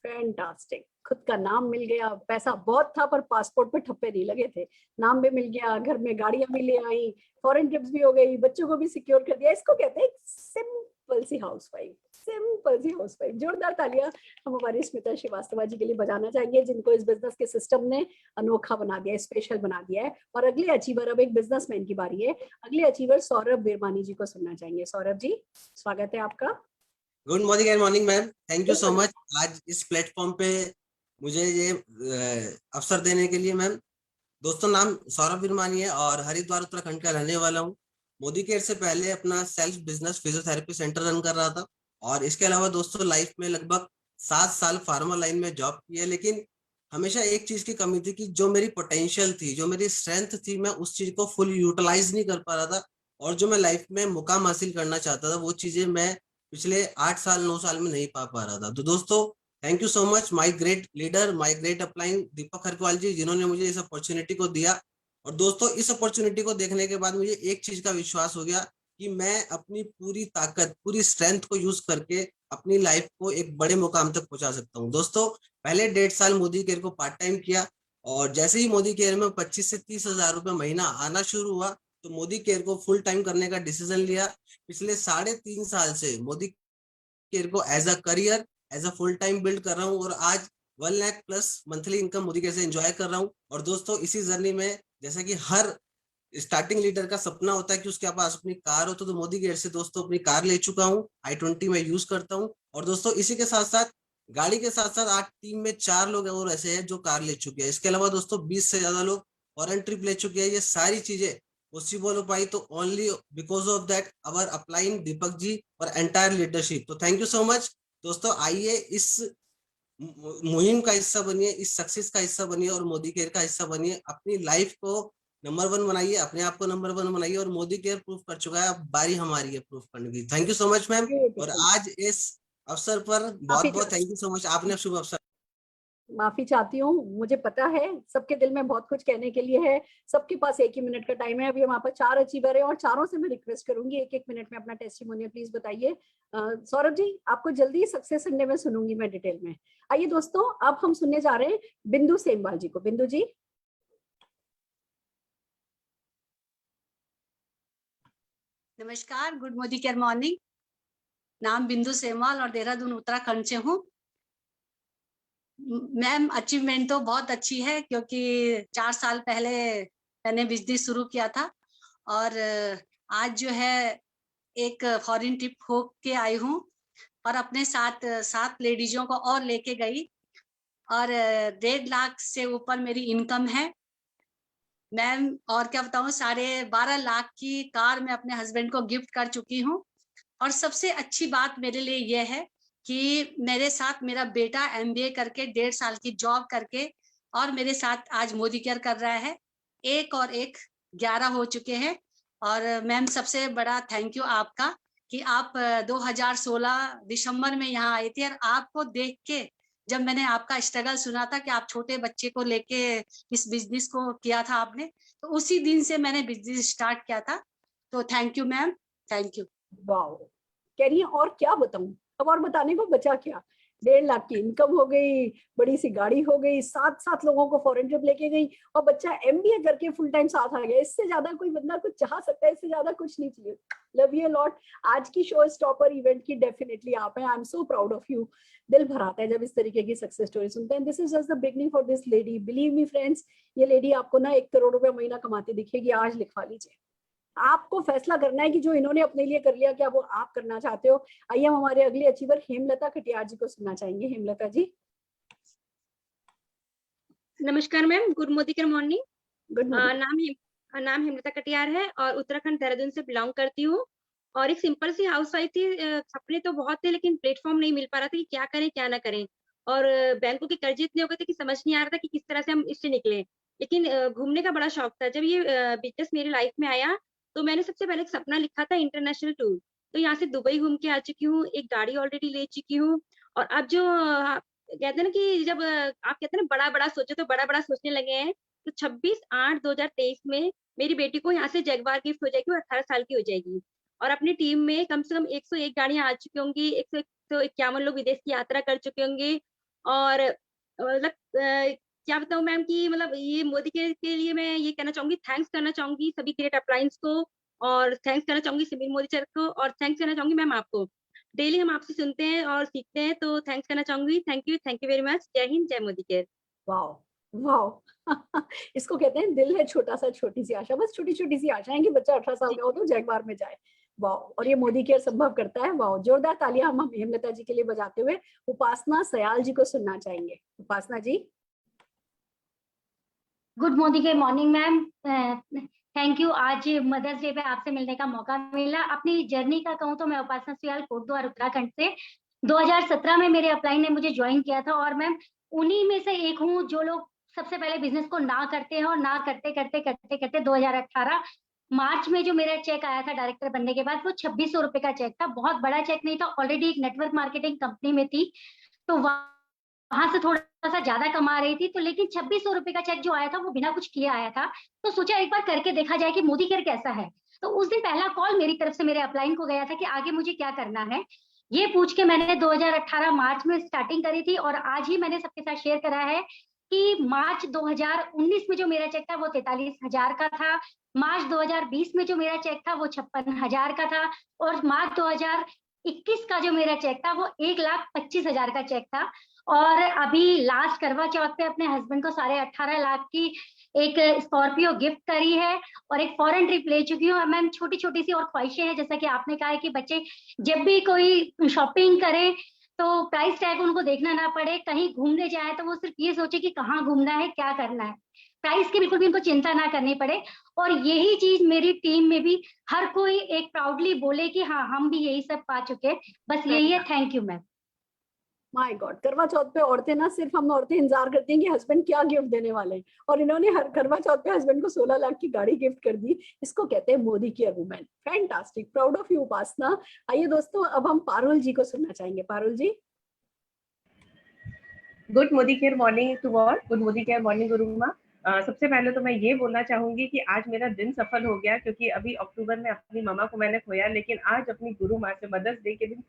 Fantastic. खुद का नाम मिल गया, पैसा बहुत था पर पासपोर्ट पे ठप्पे नहीं लगे थे, नाम भी मिल गया, घर में गाड़ियां भी ले आई, फॉरेन ट्रिप्स भी हो गई, बच्चों को भी सिक्योर कर दिया। इसको कहते हैं सिंपल सी हाउसवाइफ, सिंपल सी हाउसवाइफ। जोरदार तालियां हम हमारी स्मिता श्रीवास्तव जी के लिए बजाना चाहेंगे, जिनको इस बिजनेस के सिस्टम ने अनोखा बना दिया है, स्पेशल बना दिया है। और अगले अचीवर, अब एक बिजनेसमैन की बारी है, अगले अचीवर सौरभ बिरमानी जी को सुनना चाहेंगे। सौरभ जी, स्वागत है आपका। Good morning and morning ma'am, thank you so much आज इस प्लेटफॉर्म पे मुझे ये अवसर देने के लिए। मैम दोस्तों, नाम सौरभ बिरमानी है और हरिद्वार उत्तराखंड का रहने वाला हूँ। मोदी केयर से पहले अपना self business physiotherapy centre run कर रहा था, और इसके अलावा दोस्तों लाइफ में लगभग 7 साल फार्मा लाइन में जॉब की है। लेकिन हमेशा एक चीज की कमी थी कि जो मेरी पोटेंशियल थी, जो मेरी स्ट्रेंथ थी, मैं उस चीज को फुल यूटिलाइज नहीं कर पा रहा था, और जो मैं लाइफ में मुकाम हासिल करना चाहता था वो चीजें मैं पिछले 8 साल 9 साल में नहीं पा रहा था। तो दोस्तों thank you so much my great leader, my great upline Deepak Kharakwal ji, जिन्होंने मुझे इस अपॉर्चुनिटी को दिया। और दोस्तों इस अपॉर्चुनिटी को देखने के बाद मुझे एक चीज का विश्वास हो गया कि मैं अपनी पूरी ताकत, पूरी स्ट्रेंथ को यूज करके अपनी लाइफ को एक बड़े मुकाम तक पहुंचा सकता हूँ। दोस्तों पहले 1.5 साल मोदी केयर को पार्ट टाइम किया, और जैसे ही मोदी केयर में 25 से 30 हजार रुपए महीना आना शुरू हुआ तो मोदी केयर को फुल टाइम करने का डिसीजन लिया। पिछले 3.5 साल से मोदी केयर को as a career, as a full time build कर रहा हूँ, और आज 1 lakh plus monthly income Modi care से एंजॉय कर रहा हूँ। और दोस्तों इसी जर्नी में, जैसा कि हर स्टार्टिंग लीडर का सपना होता है कि उसके पास अपनी कार हो, तो मोदी केयर से दोस्तों अपनी कार ले चुका हूँ, i20 में यूज करता हूँ। और दोस्तों इसी के साथ साथ, गाड़ी के साथ साथ आज टीम में 4 लोग और ऐसे हैं जो कार ले चुके हैं। इसके अलावा दोस्तों 20 से ज्यादा लोग फॉरेन ट्रिप ले चुके हैं। ये सारी चीजें पॉसिबल हो पाई तो only because of that our upline Deepak ji और एंटायर लीडरशिप। तो थैंक यू सो मच दोस्तों। आइए इस मुहिम का हिस्सा बनिए, इस सक्सेस का हिस्सा बनिए, और मोदी केयर का हिस्सा बनिए। अपनी लाइफ को नंबर 1 बनाइए, अपने आप को नंबर 1 बनाइए, और मोदी केयर प्रूफ कर चुका है, अब बारी हमारी है प्रूफ करने की। Thank you so much ma'am, और आज इस अवसर पर बहुत बहुत थैंक यू सो मच, आपने शुभ अवसर। माफी चाहती हूँ, मुझे पता है सबके दिल में बहुत कुछ कहने के लिए है, सबके पास 1 ही मिनट का टाइम है। अभी हमारे पास 4 अचीवर है और चारों से मैं रिक्वेस्ट करूंगी 1-1 मिनट में अपना टेस्टिमोनियल प्लीज बताइए। सौरभ जी, आपको जल्दी सक्सेस संडे में सुनूंगी मैं डिटेल में। आइए दोस्तों, अब हम सुनने जा रहे हैं बिंदु सेमवाल जी को। बिंदु जी। नमस्कार, गुड मोदी केयर मॉर्निंग। नाम बिंदु सेमवाल और देहरादून उत्तराखंड से हूँ। मैम अचीवमेंट तो बहुत अच्छी है, क्योंकि 4 साल पहले मैंने बिजनेस शुरू किया था और आज जो है एक फॉरेन ट्रिप हो के आई हूँ और अपने साथ 7 लेडीजों को और लेके गई और 1.5 लाख से ऊपर मेरी इनकम है मैम। और क्या बताऊँ, 12.5 लाख की कार मैं अपने हस्बैंड को गिफ्ट कर चुकी हूँ। और सबसे अच्छी बात मेरे लिए यह है कि मेरे साथ मेरा बेटा MBA करके 1.5 साल की जॉब करके और मेरे साथ आज मोदी केयर कर रहा है। 1 और 1 11 हो चुके हैं। और मैम सबसे बड़ा थैंक यू आपका कि आप 2016 दिसंबर में यहाँ आई थी और आपको देख के जब मैंने आपका स्ट्रगल सुना था कि आप छोटे बच्चे को लेके इस बिजनेस को किया था आपने, तो उसी दिन से मैंने बिजनेस स्टार्ट किया था। तो thank you ma'am, thank you. Wow, कह रही है और क्या बताऊं, अब और बताने को बचा क्या। 1.5 लाख की इनकम हो गई, बड़ी सी गाड़ी हो गई, 7 लोगों को फॉरेन ट्रिप लेके गई और बच्चा MBA करके फुल टाइम साथ आ गया। इससे ज्यादा कोई बंदा कुछ चाह सकता है, इससे ज्यादा कुछ नहीं चाहिए। Love you lot. आज की शो स्टॉपर इवेंट की डेफिनेटली आप हैं। I am so proud of you. दिल भर आता है जब इस तरीके की सक्सेस स्टोरी सुनते हैं। This is just the beginning for this lady. Believe me friends, ये लेडी आपको ना 1 करोड़ रुपए महीना कमाती दिखेगी। आज लिखवा लीजिए। आपको फैसला करना है कि जो इन्होंने अपने लिए कर लिया क्या वो आप करना चाहते हो। आइए हम हमारे अगले अचीवर हेमलता कटियार जी को सुनना चाहेंगे। हेमलता जी। नमस्कार ma'am, good Modi morning. Good morning. नाम हेमलता कटियार है और उत्तराखंड देहरादून से बिलोंग करती हूँ और एक सिंपल सी हाउस वाइफ थी। सपने तो बहुत थे लेकिन प्लेटफॉर्म नहीं मिल पा रहा था कि क्या करें क्या ना करें। और बैंकों के कर्जे इतने हो गए थे कि समझ नहीं आ रहा था कि किस तरह से हम इससे निकले। लेकिन घूमने का बड़ा शौक था। जब ये बिजनेस मेरी लाइफ में आया तो मैंने सबसे पहले एक सपना लिखा था इंटरनेशनल टूर। तो यहाँ से दुबई घूम के आ चुकी हूँ, एक गाड़ी ऑलरेडी ले चुकी हूँ। और अब जो कहते हैं ना कि जब आप कहते हैं ना बड़ा बड़ा सोचो, तो बड़ा बड़ा सोचने लगे हैं। तो 26/8/2023 में मेरी बेटी को यहाँ से जगवार गिफ्ट हो जाएगी और 18 साल की हो जाएगी। और अपनी टीम में कम से कम 101 गाड़ियां आ चुकी होंगी, 151 लोग विदेश की यात्रा कर चुके होंगे। और मतलब क्या बताऊं मैम कि मतलब ये मोदी के लिए मैं ये कहना चाहूंगी, थैंक्स करना चाहूंगी सभी ग्रेट अप्लायंस को, और थैंक्स करना चाहूंगी सिमिर मोदी सर को, और थैंक्स करना चाहूंगी मैम आपको। डेली हम आपसे सुनते हैं और सीखते हैं, तो थैंक्स करना चाहूंगी। Thank you very much. जय हिंद, जय मोदी केयर। Wow wow. इसको कहते हैं दिल है छोटा सा, छोटी सी आशा। बस छोटी छोटी सी आशा है कि बच्चा 18 साल का हो तो जगबार में जाए। वाओ, और ये मोदी केयर संभव करता है। वाओ, जोरदार तालियां हम हेमलता जी के लिए बजाते हुए उपासना सयाल जी को सुनना चाहेंगे। उपासना जी। Good Modi care morning ma'am, thank you. आज मदर्स डे पे आपसे मिलने का मौका मिला। अपनी जर्नी का कहूँ तो मैं उपासना सयाल कोटद्वार उत्तराखंड से 2017 में मेरे अपलाइन ने मुझे ज्वाइन किया था और मैम उन्हीं में से एक हूँ जो लोग सबसे पहले बिजनेस को ना करते हैं और ना करते करते करते करते 2018 मार्च में जो मेरा चेक आया था डायरेक्टर बनने के बाद, वो 2600 रुपए का चेक था। बहुत बड़ा चेक नहीं था, ऑलरेडी एक नेटवर्क मार्केटिंग कंपनी में थी तो वहां से थोड़ा सा ज्यादा कमा रही थी। तो लेकिन 2600 रुपए का चेक जो आया था वो बिना कुछ किए आया था। तो सोचा एक बार करके देखा जाए कि मोदी केयर कैसा है। तो उस दिन पहला कॉल मेरी तरफ से मेरे अपलाइन को गया था कि आगे मुझे क्या करना है। ये पूछ के मैंने 2018 मार्च में स्टार्टिंग करी थी और आज ही मैंने सबके साथ शेयर करा है कि मार्च 2019 में जो मेरा चेक था वो 43,000 का था। मार्च 2020 में जो मेरा चेक था वो 56,000 का था और मार्च 2021 का जो मेरा चेक था वो 1,25,000 का चेक था। और अभी लास्ट करवा चौथ पे अपने हस्बैंड को 18.5 लाख की एक स्कॉर्पियो गिफ्ट करी है और एक फॉरेन ट्रिप ले चुकी हूँ। मैम छोटी छोटी सी और ख्वाहिशें हैं, जैसा कि आपने कहा है कि बच्चे जब भी कोई शॉपिंग करें तो प्राइस टैग उनको देखना ना पड़े, कहीं घूमने जाए तो वो सिर्फ ये सोचे कि कहाँ घूमना है, क्या करना है, प्राइस की बिल्कुल भी उनको चिंता ना करनी पड़े। और यही चीज मेरी टीम में भी हर कोई एक प्राउडली बोले कि हाँ हम भी यही सब पा चुके, बस यही है। Thank you ma'am. My God, करवा चौथ पे औरतें ना, सिर्फ हम औरतें इंतजार करती हैं कि हस्बैंड क्या गिफ्ट देने वाले हैं, और इन्होंने हर करवा चौथ पे हस्बैंड को 16 लाख की गाड़ी गिफ्ट कर दी। इसको कहते हैं Modi care women. Fantastic, proud of you Upasana. आइए दोस्तों, अब हम पारुल जी को सुनना चाहेंगे। Parul ji. Good Modi care morning to all. Good Modi care morning Guruma. सबसे पहले तो मैं ये बोलना चाहूंगी कि आज मेरा दिन सफल हो गया, क्योंकि अभी अक्टूबर में अपनी मम्मा को मैंने खोया, लेकिन आज अपनी गुरु माँ से मदर्स डे के दिन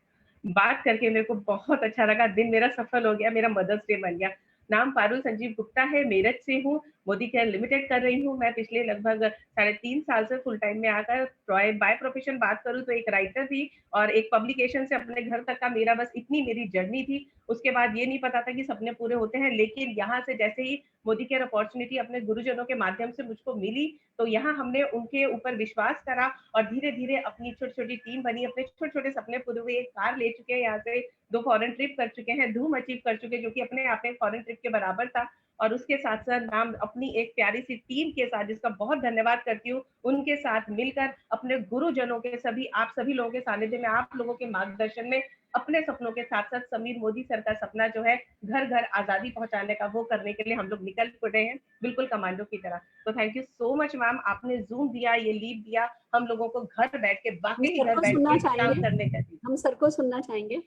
बात करके मेरे को बहुत अच्छा लगा। दिन मेरा सफल हो गया, मेरा मदर्स डे बन गया। नाम पारुल संजीव गुप्ता है, मेरठ से हूँ मोदी केयर लिमिटेड कर रही हूँ। मैं पिछले लगभग 3.5 साल से फुल टाइम में आकर बाय प्रोफेशन बात करूँ तो एक राइटर थी और एक पब्लिकेशन से अपने घर तक का मेरा बस इतनी मेरी जर्नी थी। उसके बाद ये नहीं पता था कि सपने पूरे होते हैं, लेकिन यहाँ से जैसे ही मोदी केयर अपॉर्चुनिटी अपने गुरुजनों के माध्यम से मुझको मिली, तो यहाँ हमने उनके ऊपर विश्वास करा और धीरे धीरे अपनी छोटी छोटी टीम बनी, अपने छोटे छोटे सपने पूरे हुए। एक कार ले चुके हैं, यहाँ से 2 फॉरेन ट्रिप कर चुके हैं, धूम अचीव कर चुके हैं, जो कि अपने आप में फॉरेन ट्रिप के बराबर था। और उसके साथ साथ मैम अपनी एक प्यारी सी टीम के साथ, जिसका बहुत धन्यवाद करती हूँ, उनके साथ मिलकर अपने गुरुजनों के सभी आप सभी लोगों के सानिध्य में, आप लोगों के मार्गदर्शन में अपने सपनों के साथ साथ समीर मोदी सर का सपना जो है घर घर आजादी पहुंचाने का, वो करने के लिए हम लोग निकल पड़े हैं, बिल्कुल कमांडो की तरह। तो thank you so much ma'am, आपने जूम दिया, ये लीव दिया हम लोगों को घर बैठ के, बाकी घर बैठ के काम करने का। हम सर को सुनना चाहेंगे।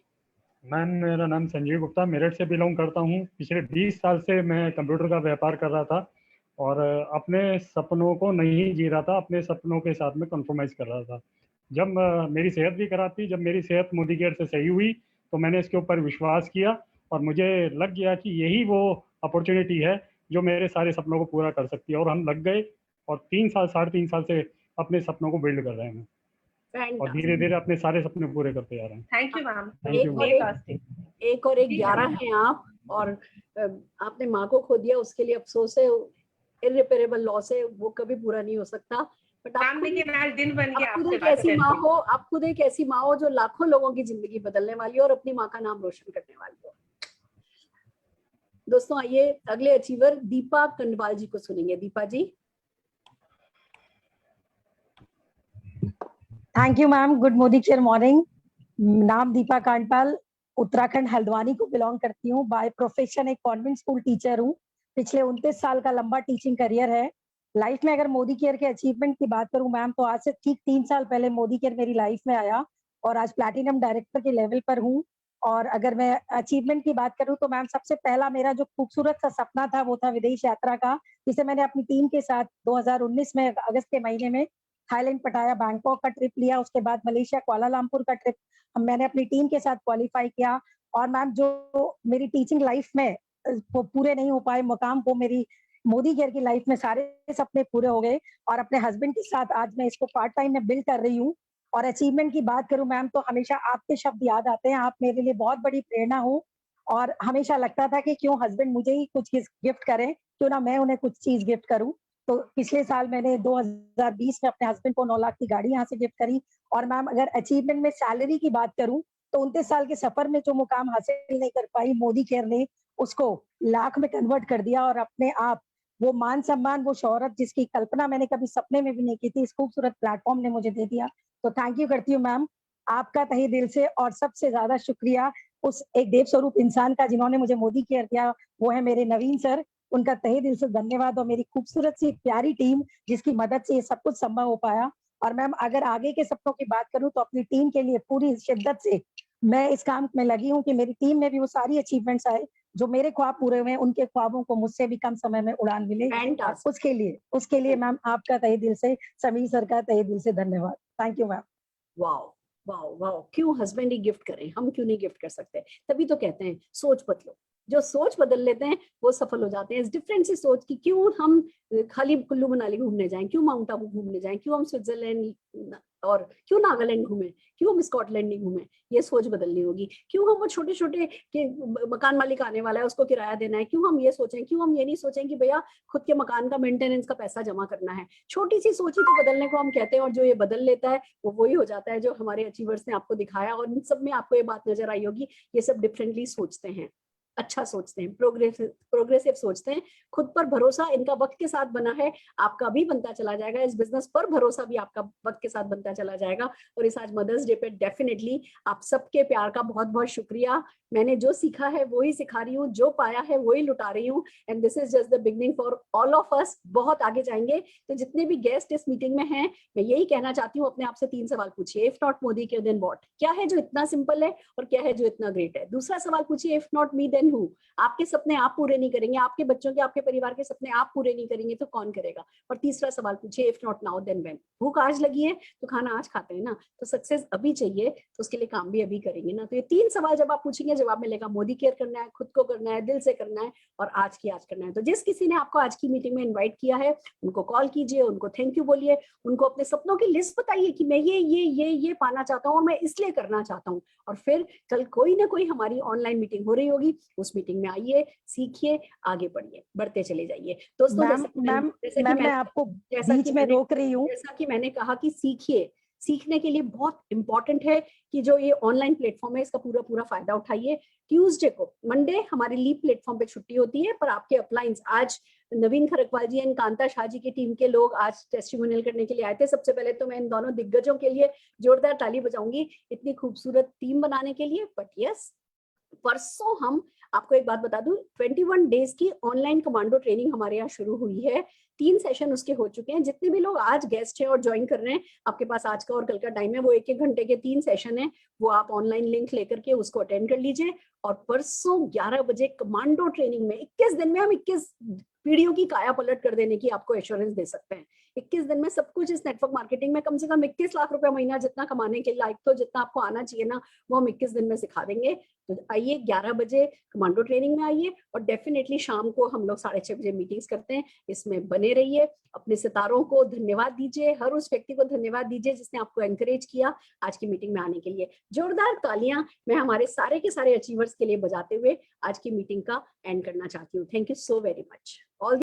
मैम मेरा नाम संजीव गुप्ता, मेरठ से बिलोंग करता हूँ। पिछले 20 साल से मैं कंप्यूटर का व्यापार कर रहा था और अपने सपनों को नहीं जी रहा था, अपने सपनों के साथ में कॉम्प्रोमाइज़ कर रहा था। जब मेरी सेहत भी खराब थी, जब मेरी सेहत मोदी केयर से सही हुई तो मैंने इसके ऊपर विश्वास किया और मुझे लग गया कि यही वो अपॉर्चुनिटी है जो मेरे सारे सपनों को पूरा कर सकती है, और हम लग गए और 3 साल 3.5 साल से अपने सपनों को बिल्ड कर रहे हैं और धीरे धीरे अपने सारे सपने पूरे करते जा रहे हैं। Thank you ma'am. एक और 11 हैं आप, और आपने माँ को खो दिया, उसके लिए अफसोस है, इररिपेरेबल लॉस है, वो कभी पूरा नहीं हो सकता। बट आप खुद एक ऐसी माँ हो जो लाखों लोगों की जिंदगी बदलने वाली हो और अपनी माँ का नाम रोशन करने वाली हो। दोस्तों आइए अगले अचीवर दीपा कंडवाल जी को सुनेंगे। Deepa ji. Thank you ma'am. Good Modi care morning. नाम दीपा कांडपाल, उत्तराखंड हल्द्वानी को बिलोंग करती हूँ। बाय प्रोफेशन एक कॉन्वेंट स्कूल टीचर हूँ। पिछले 29 साल का लंबा टीचिंग करियर है। लाइफ में अगर मोदी केयर के अचीवमेंट की बात करूं मैम, तो आज से ठीक 3 साल पहले मोदी केयर मेरी लाइफ में आया और आज प्लैटिनम डायरेक्टर के लेवल पर हूँ। और अगर मैं अचीवमेंट की बात करूं तो मैम सबसे पहला मेरा जो खूबसूरत सा सपना था वो था विदेश यात्रा का, जिसे मैंने अपनी टीम के साथ 2019 में अगस्त के महीने में थाईलैंड, पटाया, बैंकॉक का ट्रिप लिया। उसके बाद मलेशिया, कुआलालंपुर का ट्रिप मैंने अपनी टीम के साथ क्वालिफाई किया। और मैम जो मेरी टीचिंग लाइफ में वो पूरे नहीं हो पाए मुकाम, वो मेरी मोदी केयर की लाइफ में सारे सपने पूरे हो गए और अपने हस्बैंड के साथ आज मैं इसको पार्ट टाइम में बिल्ड कर रही हूँ। और अचीवमेंट की बात करूं मैम तो हमेशा आपके शब्द याद आते हैं। आप मेरे लिए बहुत बड़ी प्रेरणा हो और हमेशा लगता था कि क्यों हस्बैंड मुझे ही कुछ गिफ्ट करें, क्यों ना मैं उन्हें कुछ चीज गिफ्ट करूं। तो पिछले साल मैंने 2020 में अपने हस्बैंड को 9 लाख की गाड़ी यहाँ से गिफ्ट करी। और मैम अगर अचीवमेंट में सैलरी की बात करूं तो 29 साल के सफर में जो मुकाम हासिल नहीं कर पाई, मोदी केयर ने उसको लाख में कन्वर्ट कर दिया और अपने आप वो मान सम्मान, वो शोहरत जिसकी कल्पना मैंने कभी सपने में भी नहीं की थी, इस खूबसूरत प्लेटफॉर्म ने मुझे दे दिया। तो थैंक यू करती हूँ मैम आपका तहे दिल से। और सबसे ज्यादा शुक्रिया उस एक देव स्वरूप इंसान का जिन्होंने मुझे मोदी केयर दिया, वो है मेरे नवीन सर। उनका तहे दिल से धन्यवाद। और मेरी खूबसूरत सी प्यारी टीम जिसकी मदद से ये सब कुछ संभव हो पाया। और मैम अगर आगे के सपनों की बात करूं तो अपनी टीम के लिए पूरी शिद्दत से मैं इस काम में लगी हूं कि मेरी टीम में भी वो सारी अचीवमेंट्स आए जो मेरे ख्वाब पूरे हुए, उनके ख्वाबों को मुझसे भी कम समय में उड़ान मिले। उसके लिए मैम आपका तहे दिल से, समीर सर का तहे दिल से धन्यवाद। Thank you ma'am. Wow wow wow, क्यों हस्बैंड ही गिफ्ट करें, हम क्यों नहीं गिफ्ट कर सकते? तभी तो कहते हैं सोच बदलो। जो सोच बदल लेते हैं वो सफल हो जाते हैं। इस डिफरेंट सी सोच की, क्यों हम खाली कुल्लू मनाली घूमने जाएं, क्यों माउंट आबू घूमने जाएं, क्यों हम स्विट्जरलैंड और क्यों नागालैंड घूमें, क्यों हम स्कॉटलैंड नहीं घूमें? ये सोच बदलनी होगी। क्यों हम वो छोटे छोटे के मकान मालिक आने वाला है उसको किराया देना है, क्यों हम ये सोचें, क्यों हम ये नहीं सोचें कि भैया खुद के मकान का मेंटेनेंस का पैसा जमा करना है। छोटी सी सोच ही तो बदलने को हम कहते हैं। और जो ये बदल लेता है वो वही हो जाता है जो हमारे अचीवर्स ने आपको दिखाया। और इन सब में आपको ये बात नजर आई होगी, ये सब डिफरेंटली सोचते हैं, अच्छा सोचते हैं, प्रोग्रेसिव सोचते हैं। खुद पर भरोसा इनका वक्त के साथ बना है, आपका भी बनता चला जाएगा। इस बिजनेस पर भरोसा भी आपका वक्त के साथ बनता चला जाएगा। और इस आज मदर्स डे पे डेफिनेटली आप सबके प्यार का बहुत बहुत शुक्रिया। मैंने जो सीखा है वो ही सिखा रही हूँ, जो पाया है वो ही लुटा रही हूँ। And this is just the beginning for all of us. बहुत आगे जाएंगे। तो जितने भी गेस्ट इस मीटिंग में हैं, मैं यही कहना चाहती हूँ, अपने आप से 3 सवाल पूछिए। If not Modi care then what? क्या है जो इतना सिंपल है और क्या है जो इतना ग्रेट है? दूसरा सवाल पूछिए, if not me then then who? आपके सपने आप पूरे नहीं करेंगे, आपके बच्चों के, आपके परिवार के सपने आप पूरे नहीं करेंगे तो कौन करेगा? और तीसरा सवाल पूछिए, if not now then when? भूख आज लगी है तो खाना आज खाते हैं ना, तो सक्सेस अभी चाहिए तो उसके लिए काम भी अभी करेंगे ना। तो ये 3 सवाल जब आप पूछेंगे जवाब मिलेगा, मोदी केयर करना है, खुद को करना है, दिल से करना है और आज की आज करना है। तो जिस किसी ने आपको आज की मीटिंग में इन्वाइट किया है उनको कॉल कीजिए, उनको थैंक यू बोलिए, उनको अपने सपनों की लिस्ट बताइए कि मैं ये पाना चाहता हूँ और मैं इसलिए करना चाहता हूँ। और फिर कल कोई ना कोई हमारी ऑनलाइन मीटिंग हो रही होगी, उस मीटिंग में आइए, सीखिए, आगे बढ़िए, बढ़ते चले जाइए। दोस्तों मैं आपको बीच में रोक रही हूँ। जैसा कि मैंने कहा कि सीखिए, सीखने के लिए बहुत इंपॉर्टेंट है कि जो ये ऑनलाइन प्लेटफॉर्म है इसका पूरा फायदा उठाइए। ट्यूसडे को, मंडे हमारी लीव प्लेटफॉर्म पे छुट्टी होती है, पर आपके अपलाइंस आज नवीन खरकवाल जी एंड कांता शाह जी की टीम के लोग आज टेस्टिमोनियल करने के लिए आए थे। सबसे पहले तो मैं इन दोनों दिग्गजों के लिए जोरदार ताली बजाऊंगी इतनी खूबसूरत टीम बनाने के लिए। बट यस, परसों हम, आपको एक बात बता दूं, 21 डेज की ऑनलाइन कमांडो ट्रेनिंग हमारे यहाँ शुरू हुई है। 3 सेशन उसके हो चुके हैं। जितने भी लोग आज गेस्ट हैं और ज्वाइन कर रहे हैं, आपके पास आज का और कल का टाइम है, वो 1-1 घंटे के 3 सेशन है, वो आप ऑनलाइन लिंक लेकर के उसको अटेंड कर लीजिए। और परसों 11 बजे कमांडो ट्रेनिंग में 21 दिन में हम 21 पीढ़ियों की काया पलट कर देने की आपको एश्योरेंस दे सकते हैं। 21 दिन में सब कुछ इस नेटवर्क मार्केटिंग में कम से कम 21 लाख रुपए महीना जितना कमाने के लायक, तो जितना आपको आना चाहिए ना, वो हम 21 दिन में सिखा देंगे। तो आइए 11 बजे कमांडो ट्रेनिंग में आइए और डेफिनेटली शाम को हम लोग 6:30 बजे मीटिंग्स करते हैं, इसमें बने रहिए। अपने सितारों को धन्यवाद दीजिए, हर उस व्यक्ति को धन्यवाद दीजिए जिसने आपको एनकरेज किया आज की मीटिंग में आने के लिए। जोरदार तालियां मैं हमारे सारे के सारे अचीवर्स के लिए बजाते हुए आज की मीटिंग का एंड करना चाहती हूँ। Thank you so very much all.